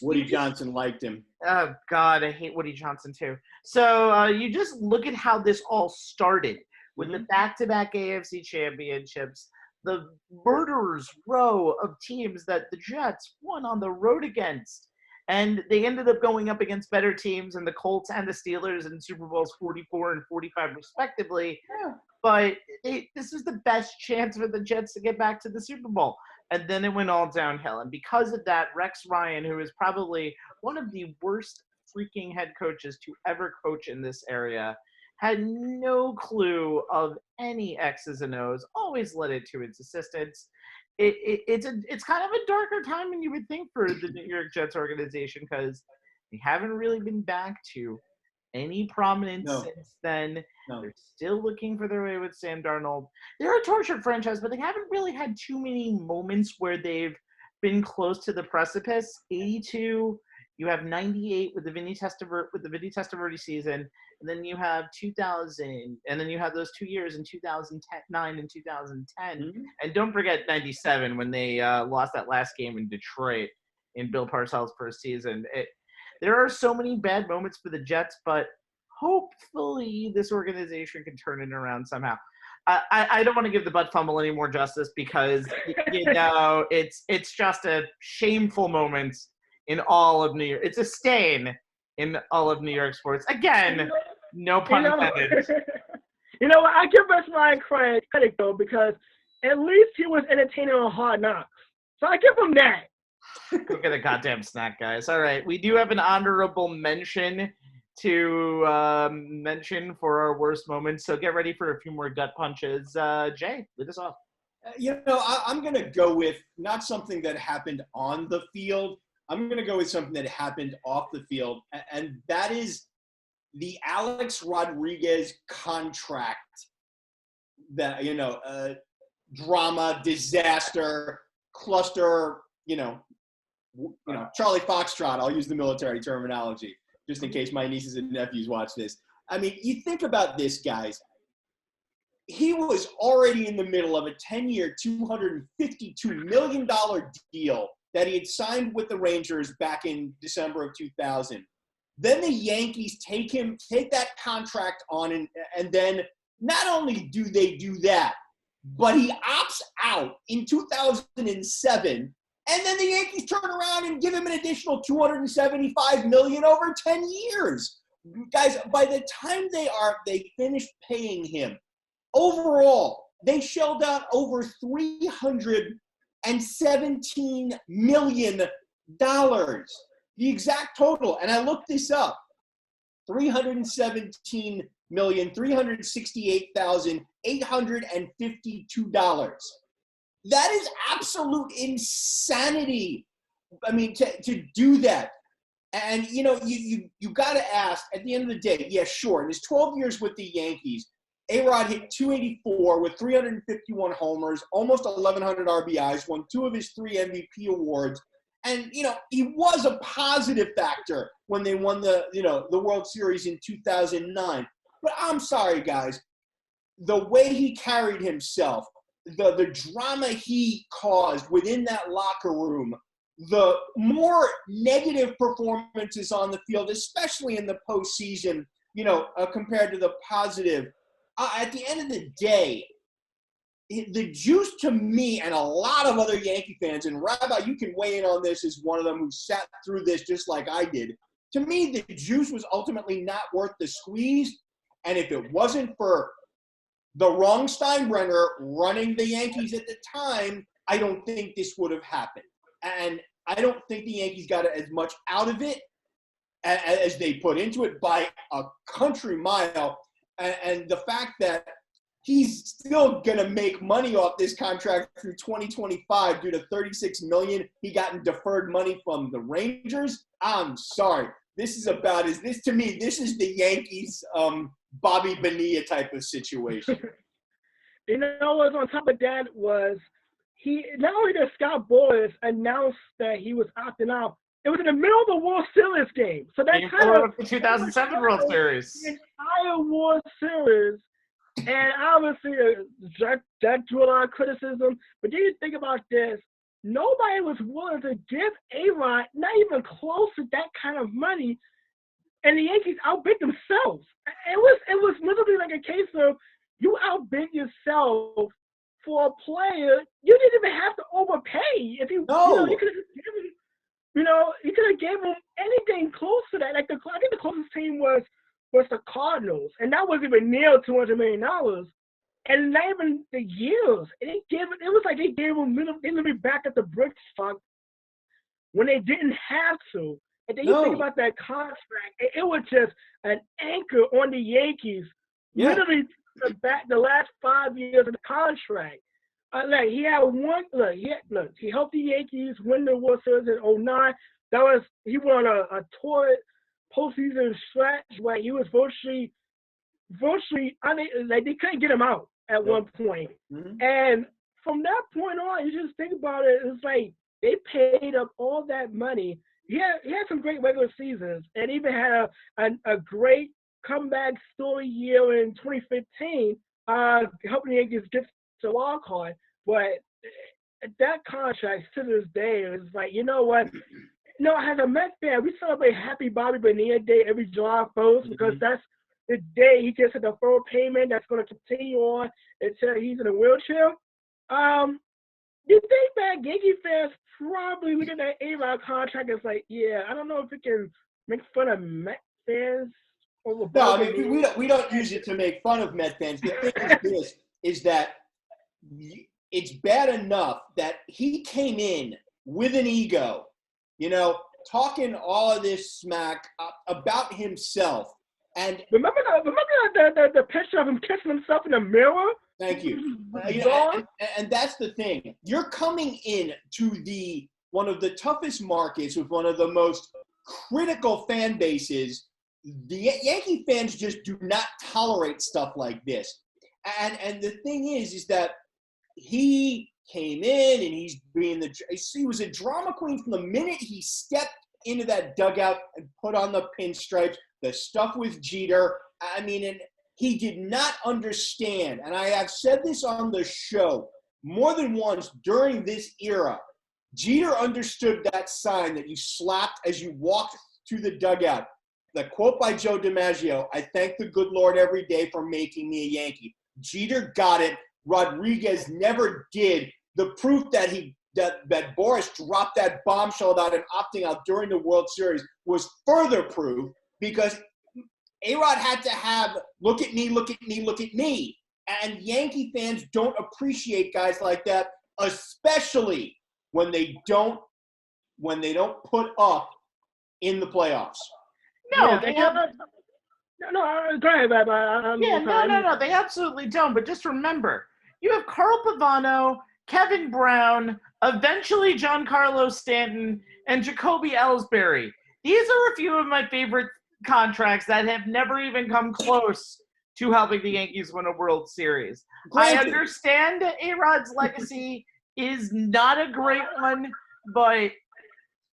Speaker 2: Woody Johnson liked him.
Speaker 1: Oh, God, I hate Woody Johnson, too. So you just look at how this all started with the back-to-back AFC championships, the murderer's row of teams that the Jets won on the road against. And they ended up going up against better teams and the Colts and the Steelers in Super Bowls 44 and 45 respectively. Yeah. But this is the best chance for the Jets to get back to the Super Bowl. And then it went all downhill. And because of that, Rex Ryan, who is probably one of the worst freaking head coaches to ever coach in this area, had no clue of any X's and O's, always led it to its assistants. It's kind of a darker time than you would think for the New York Jets organization because they haven't really been back to any prominence since then. No. They're still looking for their way with Sam Darnold. They're a tortured franchise, but they haven't really had too many moments where they've been close to the precipice. 82, you have 98 with the Vinny Testaverde season, and then you have 2000, and then you have those 2 years in 2009 and 2010. Mm-hmm. And don't forget 97 when they lost that last game in Detroit in Bill Parcells' first season. There are so many bad moments for the Jets, but hopefully this organization can turn it around somehow. I don't want to give the butt fumble any more justice because, it's just a shameful moment in all of New York. It's a stain in all of New York sports. Again, no pun intended.
Speaker 3: You know what? I give Rex Ryan credit, though, because at least he was entertaining on Hard Knocks. So I give him that.
Speaker 1: Go get a goddamn snack, guys. All right. We do have an honorable mention to mention for our worst moments. So get ready for a few more gut punches. Jay, lead us off.
Speaker 2: I'm going to go with not something that happened on the field. I'm going to go with something that happened off the field, and that is the Alex Rodriguez contract. That drama, disaster, cluster, Charlie Foxtrot. I'll use the military terminology just in case my nieces and nephews watch this. I mean, you think about this, guys. He was already in the middle of a 10-year, $252 million deal that he had signed with the Rangers back in December of 2000. Then the Yankees take that contract on, and then not only do they do that, but he opts out in 2007, and then the Yankees turn around and give him an additional $275 million over 10 years. Guys, by the time they finished paying him, overall, they shelled out over $317 million. The exact total, and I looked this up, $317,368,852. That is absolute insanity. I mean, to do that. And, you got to ask, at the end of the day, yeah, sure, in his 12 years with the Yankees, A-Rod hit 284 with 351 homers, almost 1,100 RBIs, won 2 of his 3 MVP awards. And, he was a positive factor when they won the World Series in 2009. But I'm sorry, guys. The way he carried himself, the drama he caused within that locker room, the more negative performances on the field, especially in the postseason, compared to the positive, at the end of the day, the juice to me and a lot of other Yankee fans, and Rabbi, you can weigh in on this as one of them who sat through this just like I did. To me, the juice was ultimately not worth the squeeze. And if it wasn't for the wrong Steinbrenner running the Yankees at the time, I don't think this would have happened. And I don't think the Yankees got as much out of it as they put into it by a country mile. And the fact that he's still going to make money off this contract through 2025 due to $36 million he got in deferred money from the Rangers. I'm sorry. This is the Yankees Bobby Bonilla type of situation.
Speaker 3: What's on top of that was he not only did Scott Boras announce that he was opting out, it was in the middle of the World Series game. So that kind of
Speaker 1: the 2007 World Series.
Speaker 3: The entire World Series. And obviously, that drew a lot of criticism. But then you think about this. Nobody was willing to give A-Rod not even close to that kind of money. And the Yankees outbid themselves. It was literally like a case of you outbid yourself for a player. You didn't even have to overpay. If you could have given him anything close to that. Like I think the closest team was the Cardinals, and that wasn't even near $200 million. And not even the years. It was like they gave them literally back at the bricks fund when they didn't have to. And then you think about that contract, it was just an anchor on the Yankees. Yeah. Literally the last 5 years of the contract. He had one. He helped the Yankees win the World Series in 2009. He went on a tour postseason stretch where he was virtually they couldn't get him out at one point. Mm-hmm. And from that point on, you just think about it, it's like they paid up all that money. He had some great regular seasons and even had a great comeback story year in 2015, helping the Yankees get to the wild card. But that contract to this day is like, you know what? As a Mets fan, we celebrate Happy Bobby Bonilla Day every July 1st because that's the day he gets a deferred payment that's going to continue on until he's in a wheelchair. You think that Yankee fans probably look at that A-Rod contract and it's like, yeah, I don't know if we can make fun of Mets fans.
Speaker 2: No, I mean, we don't use it to make fun of Mets fans. The thing is that it's bad enough that he came in with an ego, talking all of this smack about himself. And
Speaker 3: remember the picture of him kissing himself in the mirror?
Speaker 2: Thank you. And that's the thing. You're coming in to one of the toughest markets with one of the most critical fan bases. The Yankee fans just do not tolerate stuff like this. And the thing is that he came in and he was a drama queen from the minute he stepped into that dugout and put on the pinstripes, the stuff with Jeter. I mean, and he did not understand, and I have said this on the show more than once during this era, Jeter understood that sign that you slapped as you walked to the dugout. The quote by Joe DiMaggio, "I thank the good Lord every day for making me a Yankee." Jeter got it. Rodriguez never did. The proof that that Boris dropped that bombshell about him opting out during the World Series was further proof, because A-Rod had to have look at me, look at me, look at me. And Yankee fans don't appreciate guys like that, especially when they don't put up in the playoffs.
Speaker 1: No,
Speaker 3: Yeah,
Speaker 1: they have.
Speaker 3: No, go ahead,
Speaker 1: No. They absolutely don't. But just remember, you have Carl Pavano, Kevin Brown, eventually Giancarlo Stanton, and Jacoby Ellsbury. These are a few of my favorite contracts that have never even come close to helping the Yankees win a World Series.
Speaker 2: Granted.
Speaker 1: I understand A-Rod's legacy is not a great one, but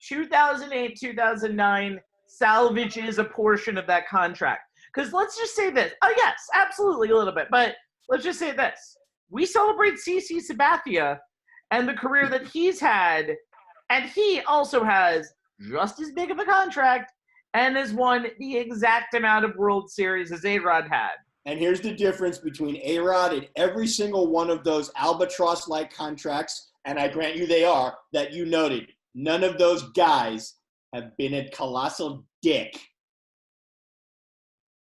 Speaker 1: 2008, 2009 salvages a portion of that contract. Because let's just say this. Oh, yes, absolutely a little bit. But let's just say this. We celebrate CC Sabathia and the career that he's had, and he also has just as big of a contract and has won the exact amount of World Series as A-Rod had.
Speaker 2: And here's the difference between A-Rod and every single one of those albatross-like contracts, and I grant you they are, that you noted. None of those guys have been a colossal dick.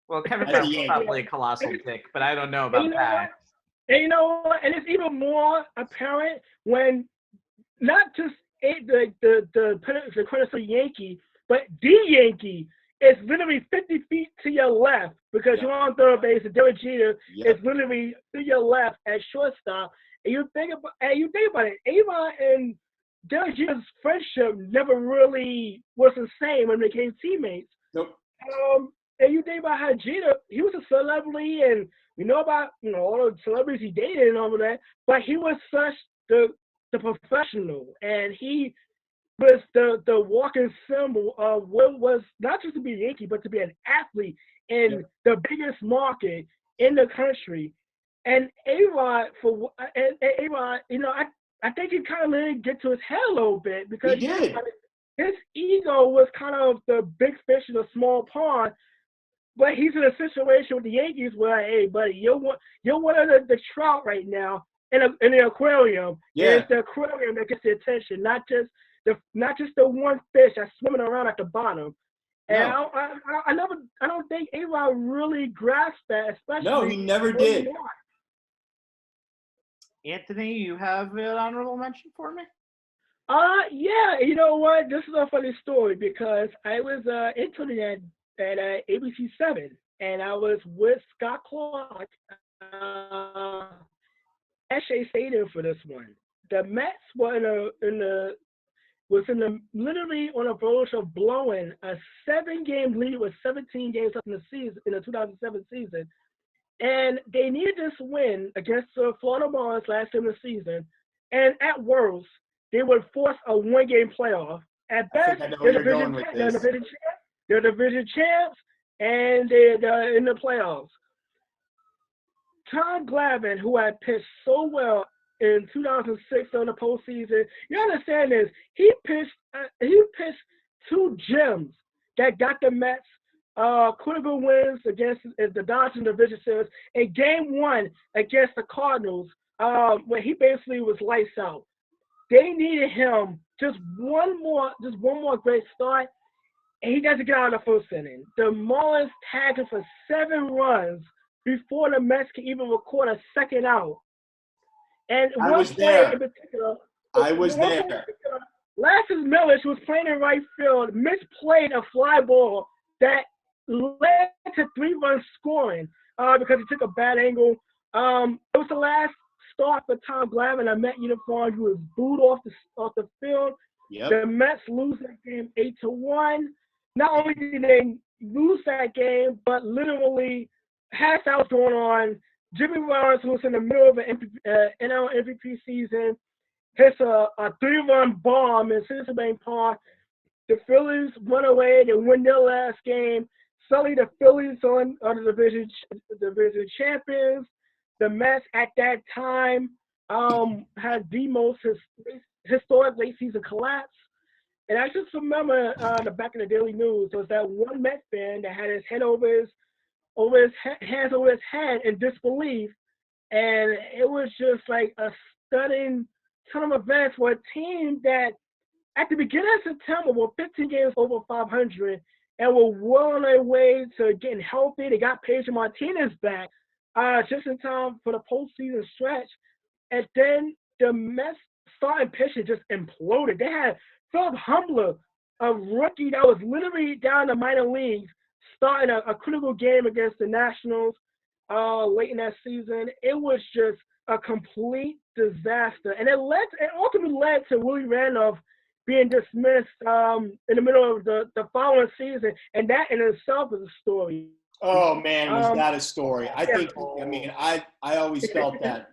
Speaker 1: Well, Kevin Brown was probably a colossal dick, but I don't know about that.
Speaker 3: And you know what? And it's even more apparent when not just the quintessential Yankee, but the Yankee is literally 50 feet to your left, because you're on third base and Derek Jeter is literally to your left at shortstop. And you think about it, A-Rod and Derek Jeter's friendship never really was the same when they became teammates.
Speaker 2: Nope.
Speaker 3: And you think about how Jeter, he was a celebrity, and we know about all the celebrities he dated and all of that, but he was such the professional, and he was the walking symbol of what was not just to be a Yankee, but to be an athlete in the biggest market in the country. And A-Rod, I think he kind of let it get to his head a little bit, because
Speaker 2: he did.
Speaker 3: His ego was kind of the big fish in a small pond. But he's in a situation with the Yankees where, hey, buddy, you're one of the trout right now in the aquarium.
Speaker 2: Yeah.
Speaker 3: It's the aquarium that gets the attention, not just the one fish that's swimming around at the bottom. And
Speaker 2: No.
Speaker 3: I don't think A-Rod really grasped that, especially.
Speaker 2: No, he never did.
Speaker 1: Anthony, you have an honorable mention for me?
Speaker 3: Yeah. You know what? This is a funny story, because I was interning at ABC 7, and I was with Scott Clark at Shea Stadium for this one. The Mets were literally on a verge of blowing a 7-game lead with 17 games left in the season, in the 2007 season, and they needed this win against the Florida Marlins last game of the season, and at worst, they would force a 1-game playoff. At best, they're division champs, and they're in the playoffs. Tom Glavine, who had pitched so well in 2006 on the postseason, you understand this? He pitched 2 gems that got the Mets critical wins against the Dodgers in the division series. In Game 1 against the Cardinals, when he basically was lights out. They needed him just one more great start, and he doesn't get out of the first inning. The Marlins tagged him for 7 runs before the Mets can even record a second out. And
Speaker 2: I was there.
Speaker 3: In particular, Lasses Millich, who was playing in right field, misplayed a fly ball that led to 3 runs scoring because he took a bad angle. It was the last start for Tom Glavine in a Met uniform. He was booed off the field.
Speaker 2: Yep.
Speaker 3: The Mets lose that game 8-1. Not only did they lose that game, but literally, half that was going on, Jimmy Lawrence, who was in the middle of an NL MVP season, hits a 3-run bomb in Citizen Bank Park. The Phillies run away. They win their last game. Suddenly, the Phillies are the division champions. The Mets at that time had the most historic late season collapse. And I just remember the back in the Daily News, there was that one Met fan that had his head hands over his head in disbelief, and it was just like a stunning turn of events for a team that at the beginning of September were 15 games over 500 and were well on their way to getting healthy. They got Pedro Martinez back just in time for the postseason stretch, and then the Mets starting pitching just imploded. They had Philip Humler, a rookie that was literally down in the minor leagues, starting a critical game against the Nationals late in that season. It was just a complete disaster. And it ultimately led to Willie Randolph being dismissed in the middle of the following season. And that in itself is a story.
Speaker 2: Oh, man, was that a story. I always felt that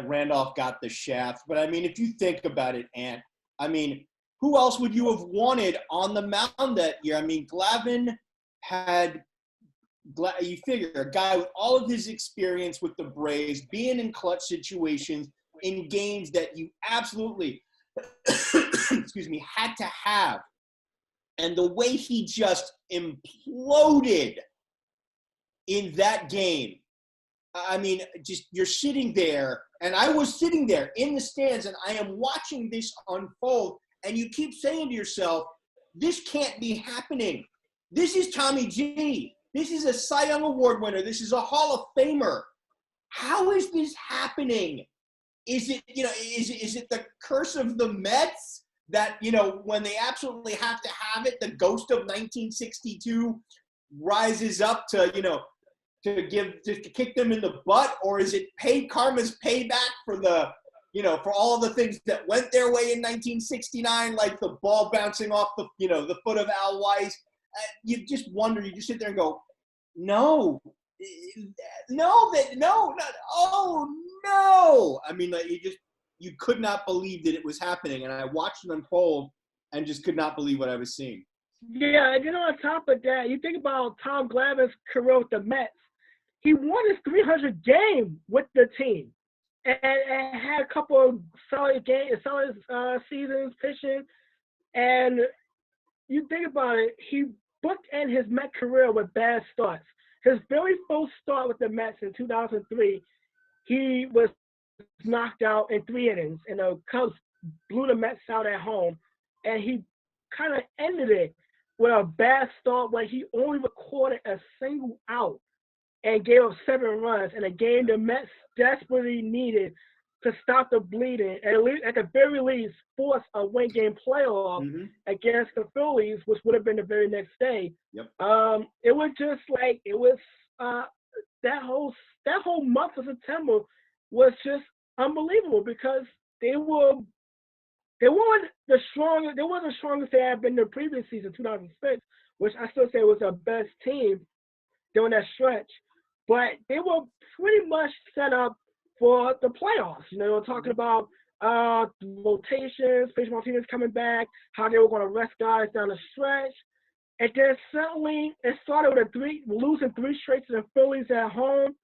Speaker 2: Randolph got the shaft. But, I mean, if you think about it, Ant, I mean, who else would you have wanted on the mound that year? I mean, Glavine had – you figure a guy with all of his experience with the Braves, being in clutch situations, in games that you absolutely had to have. And the way he just imploded in that game, I mean, just you're sitting there, and I was sitting there in the stands, and I am watching this unfold, and you keep saying to yourself, this can't be happening. This is Tommy G. This is a Cy Young Award winner. This is a Hall of Famer. How is this happening? Is it the curse of the Mets that, when they absolutely have to have it, the ghost of 1962 rises up to kick them in the butt? Or is it karma's payback for for all of the things that went their way in 1969, like the ball bouncing off the foot of Al Weiss? You just wonder, you just sit there and go, no. I mean, you could not believe that it was happening. And I watched it unfold and just could not believe what I was seeing.
Speaker 3: Yeah, and on top of that, you think about Tom Glavine's career with the Mets. He won his 300 game with the team and had a couple of solid seasons pitching. And you think about it, he booked in his Met career with bad starts. His very first start with the Mets in 2003, he was knocked out in 3 innings, and the Cubs blew the Mets out at home. And he kind of ended it with a bad start where he only recorded a single out and gave up 7 runs in a game the Mets desperately needed to stop the bleeding, and at the very least force a win-game playoff against the Phillies, which would have been the very next day.
Speaker 2: Yep.
Speaker 3: It was just like that whole month of September was just unbelievable because they weren't the strongest they had been the previous season, 2006, which I still say was the best team during that stretch. But they were pretty much set up for the playoffs. We're talking about rotations, Pedro Martinez coming back, how they were going to rest guys down the stretch. And then suddenly it started with losing 3 straight to the Phillies at home.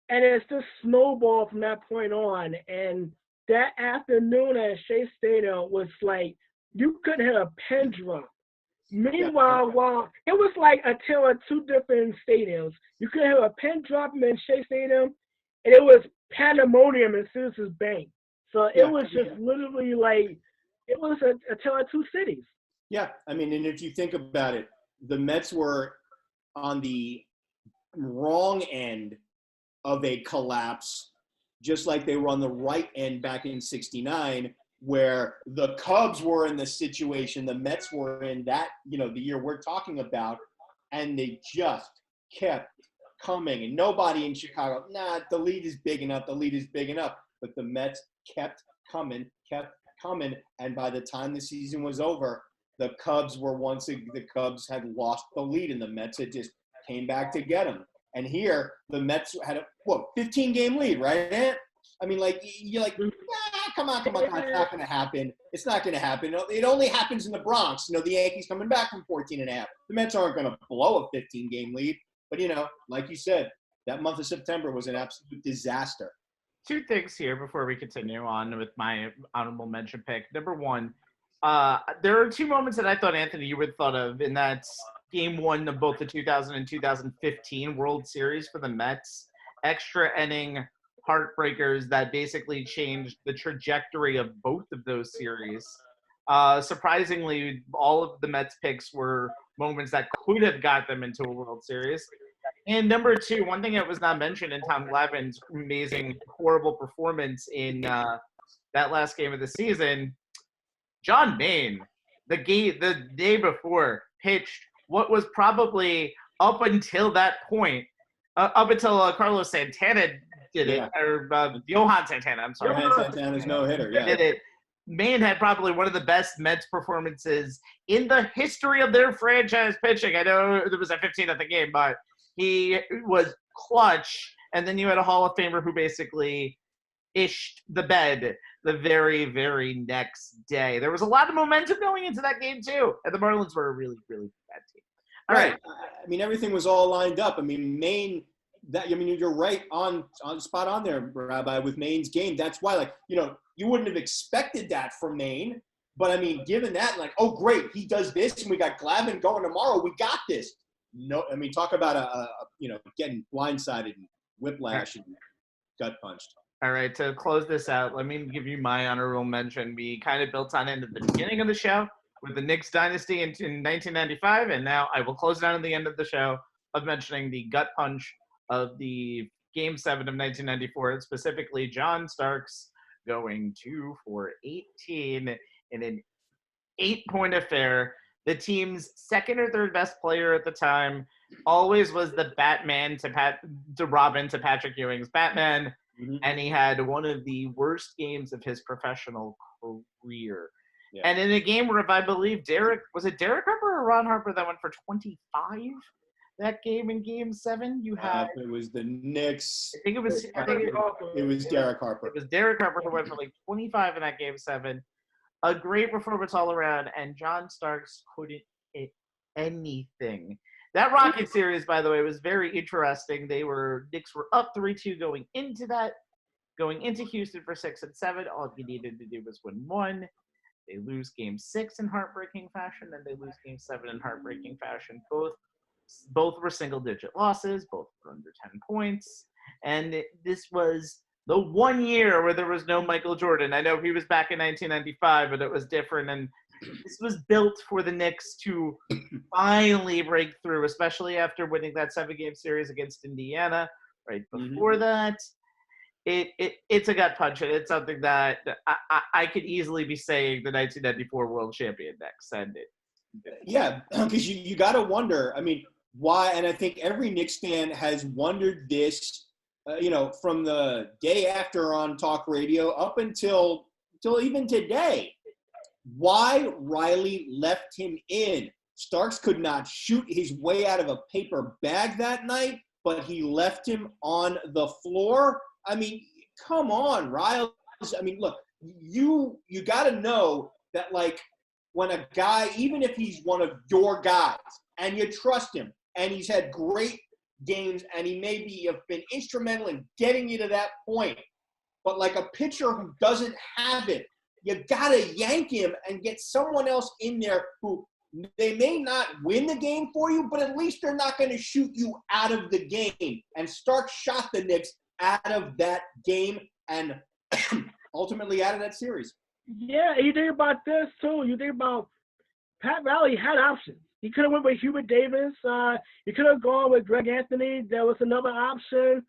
Speaker 3: And it's just snowballed from that point on. And that afternoon at Shea Stadium was like, you couldn't hit a pin drop. Meanwhile, while it was like a tale of 2 different stadiums. You couldn't hit a pin drop in Shea Stadium, and it was pandemonium in Citizens Bank. So it was just literally like, it was a tale of 2 cities.
Speaker 2: Yeah, I mean, and if you think about it, the Mets were on the wrong end of a collapse, just like they were on the right end back in '69, where the Cubs were in the situation the Mets were in that, the year we're talking about, and they just kept coming. And nobody in Chicago, the lead is big enough, But the Mets kept coming, and by the time the season was over, the Cubs had lost the lead, and the Mets had just came back to get them. And here, the Mets had a 15-game lead, right, Ant? I mean, like, you're like, come on, it's not going to happen. It's not going to happen. It only happens in the Bronx. The Yankees coming back from 14.5. The Mets aren't going to blow a 15-game lead. But, like you said, that month of September was an absolute disaster.
Speaker 1: Two things here before we continue on with my honorable mention pick. Number one, there are two moments that I thought, Anthony, you would have thought of, and that's Game 1 of both the 2000 and 2015 World Series for the Mets. Extra inning heartbreakers that basically changed the trajectory of both of those series. Surprisingly, all of the Mets picks were moments that could have got them into a World Series. And number two, one thing that was not mentioned in Tom Glavine's amazing, horrible performance in that last game of the season, John Maine, the day before, pitched what was probably up until that point, up until Carlos Santana did it, or Johan Santana, I'm sorry.
Speaker 2: Johan Santana's no-hitter, yeah.
Speaker 1: Did it. Maine had probably one of the best Mets performances in the history of their franchise pitching. I know there was a 15th game, but he was clutch. And then you had a Hall of Famer who basically ished the bed the very, very next day. There was a lot of momentum going into that game, too. And the Marlins were a really, really bad team. All right.
Speaker 2: I mean, everything was all lined up. I mean, Maine – you're right on spot on there, Rabbi, with Maine's game. That's why, you wouldn't have expected that from Maine. But, I mean, given that, oh, great, he does this, and we got Glavine going tomorrow. We got this. No, I mean, talk about, getting blindsided and whiplash and gut punched.
Speaker 1: All right, to close this out, let me give you my honorable mention. We kind of built on it at the beginning of the show with the Knicks dynasty in 1995, and now I will close down at the end of the show of mentioning the gut punch of the Game 7 of 1994, specifically John Starks going 2 for 18 in an 8-point affair. The team's second or third best player at the time always was the Batman to Robin to Patrick Ewing's Batman, and he had one of the worst games of his professional career. Yeah. And in a game where, if I believe Derek Harper or Ron Harper that went for 25? That game in Game 7, you had.
Speaker 2: It was the Knicks.
Speaker 1: I think it was
Speaker 2: Derek Harper.
Speaker 1: It was Derek Harper who went for 25 in that Game 7. A great performance all around, and John Starks couldn't hit anything. That Rocket series, by the way, was very interesting. Knicks were up 3-2 going into Houston for 6 and 7. All you needed to do was win 1. They lose Game 6 in heartbreaking fashion, then they lose Game 7 in heartbreaking fashion. Both were single-digit losses. Both were under 10 points. And this was the 1 year where there was no Michael Jordan. I know he was back in 1995, but it was different. And this was built for the Knicks to finally break through, especially after winning that 7-game series against Indiana. Right before that, it's a gut punch. And it's something that I could easily be saying the 1994 world champion next. And
Speaker 2: yeah, because you got to wonder, I mean, why, and I think every Knicks fan has wondered this, from the day after on talk radio up until even today, why Riley left him in. Starks could not shoot his way out of a paper bag that night, but he left him on the floor. I mean, come on, Riley. I mean, look, you got to know that, when a guy, even if he's one of your guys, and you trust him, and he's had great games, and he maybe have been instrumental in getting you to that point, but like a pitcher who doesn't have it, you got to yank him and get someone else in there who they may not win the game for you, but at least they're not going to shoot you out of the game. And Stark shot the Knicks out of that game and ultimately out of that series.
Speaker 3: Yeah, you think about this, too. You think about Pat Riley had options. He could have went with Hubert Davis. He could have gone with Greg Anthony. There was another option.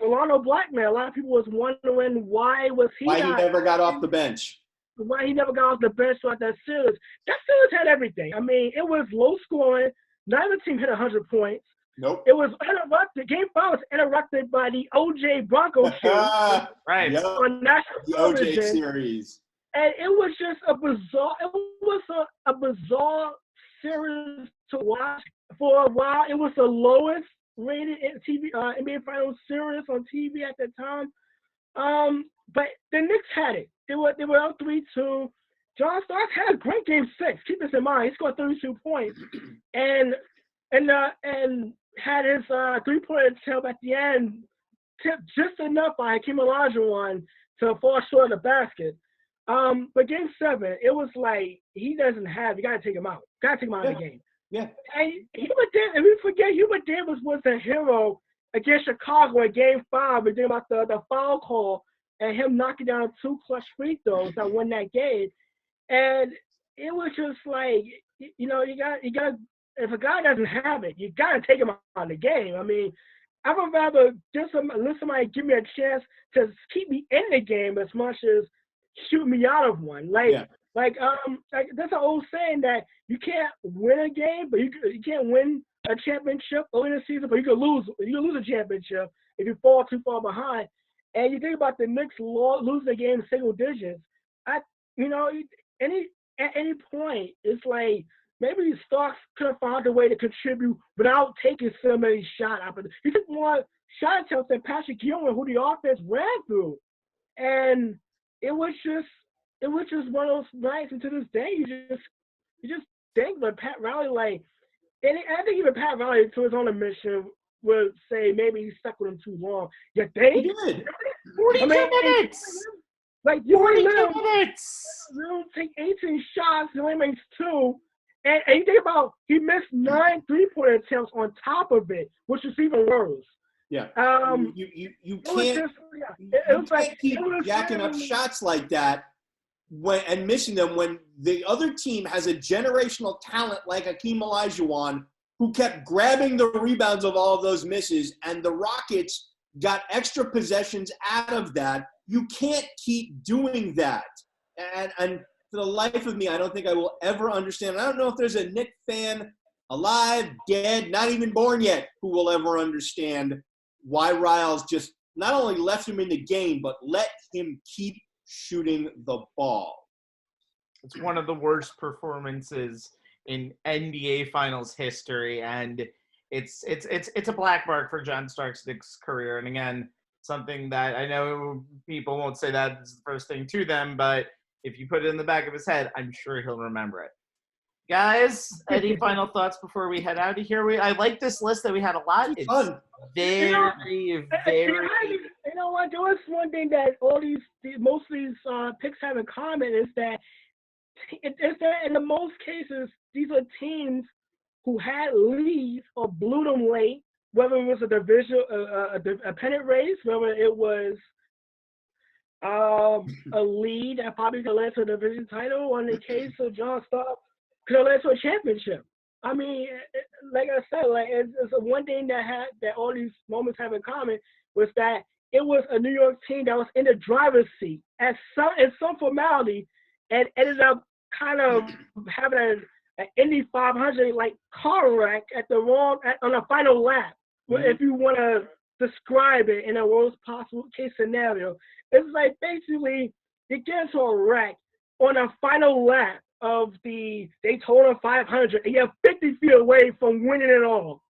Speaker 3: Rolando Blackman. A lot of people was wondering why he
Speaker 2: never got off the bench.
Speaker 3: Why he never got off the bench throughout that series. That series had everything. I mean, it was low scoring. Neither team hit 100 points.
Speaker 2: Nope.
Speaker 3: It was interrupted. Game 5 was interrupted by the O.J. Bronco show.
Speaker 1: Right.
Speaker 2: Yep.
Speaker 3: On national
Speaker 2: the
Speaker 3: television.
Speaker 2: O.J. series.
Speaker 3: And it was just a bizarre series to watch. For a while, it was the lowest rated TV NBA Finals series on TV at the time. But the Knicks had it. They were up 3-2. John Starks had a great game 6. Keep this in mind. He scored 32 points, and had his 3-pointer attempt at the end tipped just enough by Hakeem Olajuwon to fall short of the basket. But game 7, it was like he doesn't have. You gotta take him out. Gotta take him out of the game.
Speaker 2: Yeah.
Speaker 3: And Hubert Davis, if we forget, Hubert Davis was the hero against Chicago in game 5. We think about the foul call and him knocking down 2 clutch free throws that won that game. And it was just like, you got if a guy doesn't have it, you got to take him out of the game. I mean, I would rather just let somebody give me a chance to keep me in the game as much as shoot me out of one. Like that's an old saying that you can't win a game, but you can't win a championship early in the season, but you can lose a championship if you fall too far behind. And you think about the Knicks losing the game single digits. At any point, it's like maybe Starks could have found a way to contribute without taking so many shots. He took more shot attempts than Patrick Ewing, who the offense ran through. And it was just one of those nights, and to this day, you just think that Pat Riley, and I think even Pat Riley, to his own admission, would say maybe he stuck with him too long. You think?
Speaker 2: He did.
Speaker 1: 42 minutes.
Speaker 3: Like, you
Speaker 1: 42 minutes.
Speaker 3: You take 18 shots, he only makes 2. And you think about, he missed 9 3-pointer attempts on top of it, which is even worse.
Speaker 2: Yeah. You can't keep jacking up shots like that and missing them when the other team has a generational talent like Hakeem Olajuwon, who kept grabbing the rebounds of all of those misses, and the Rockets got extra possessions out of that. You can't keep doing that. And for the life of me, I don't think I will ever understand. I don't know if there's a Knicks fan alive, dead, not even born yet, who will ever understand why Riles just not only left him in the game, but let him keep shooting the ball.
Speaker 1: It's one of the worst performances in NBA Finals history, and it's a black mark for John Starks' Knicks career. And again, something that I know people won't say that's the first thing to them, but if you put it in the back of his head, I'm sure he'll remember it. Guys, any final thoughts before we head out of here? I like this list that we had a lot. It's
Speaker 2: fun.
Speaker 1: Very.
Speaker 3: You know what? There was one thing that most of these picks have in common is that in the most cases, these are teams who had leads or blew them late, whether it was a division, a pennant race, whether it was a lead that probably could lead to a division title, or in the case of John Starks, could have led to a championship. I mean, like I said, it's one thing that all these moments have in common was that it was a New York team that was in the driver's seat in some formality, and ended up kind of having an Indy 500 car wreck on the final lap. Mm-hmm. If you want to describe it in a worst possible case scenario, it's like basically you get into a wreck on a final lap of the Daytona 500, and you're 50 feet away from winning it all.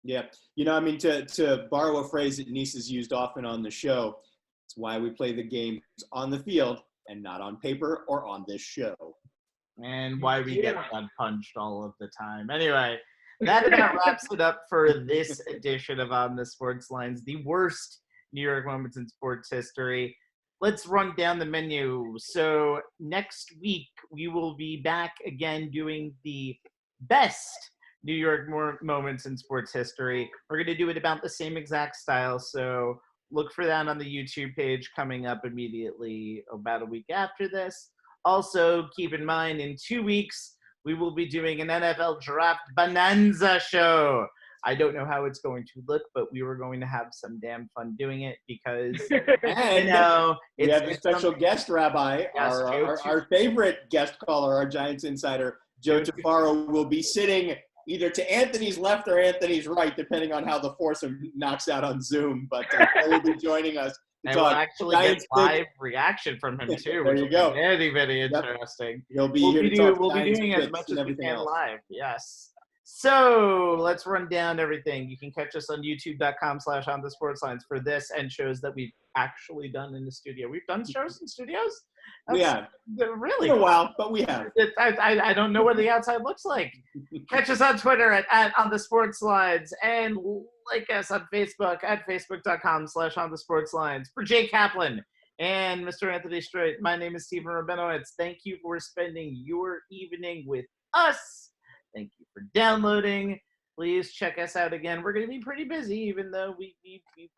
Speaker 2: Yeah. To borrow a phrase that Nice has used often on the show, it's why we play the games on the field and not on paper or on this show.
Speaker 1: And why we get gun punched all of the time. Anyway, that about wraps it up for this edition of On the Sports Lines, the worst New York moments in sports history. Let's run down the menu. So next week, we will be back again doing the best New York moments in sports history. We're going to do it about the same exact style. So look for that on the YouTube page coming up immediately about a week after this. Also, keep in mind, in 2 weeks, we will be doing an NFL Draft Bonanza show. I don't know how it's going to look, but we were going to have some damn fun doing it because,
Speaker 2: we have a special guest, Rabbi, our favorite guest caller, our Giants insider, Joe Tafaro, will be sitting either to Anthony's left or Anthony's right, depending on how the foursome knocks out on Zoom. But he will be joining us.
Speaker 1: And we'll actually get live reaction from him, too, which will be very, very interesting.
Speaker 2: He'll be here to talk
Speaker 1: We'll be doing
Speaker 2: Giants
Speaker 1: as much as we can live, yes. So let's run down everything. You can catch us on youtube.com/onthesportslines for this and shows that we've actually done in the studio. We've done shows in studios?
Speaker 2: We have.
Speaker 1: Really?
Speaker 2: In a while, but we have.
Speaker 1: I don't know what the outside looks like. Catch us on Twitter at onthesportslines and like us on Facebook at facebook.com/onthesportslines. For Jay Kaplan and Mr. Anthony Strait, my name is Stephen Rabinowitz. Thank you for spending your evening with us. Thank you for downloading. Please check us out again. We're going to be pretty busy, even though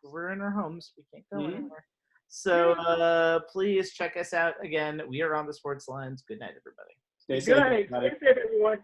Speaker 1: we're in our homes. We can't go anywhere. So please check us out again. We are on the Sports Lines. Good night, everybody.
Speaker 2: Stay safe.
Speaker 3: Good night. Stay safe, everyone.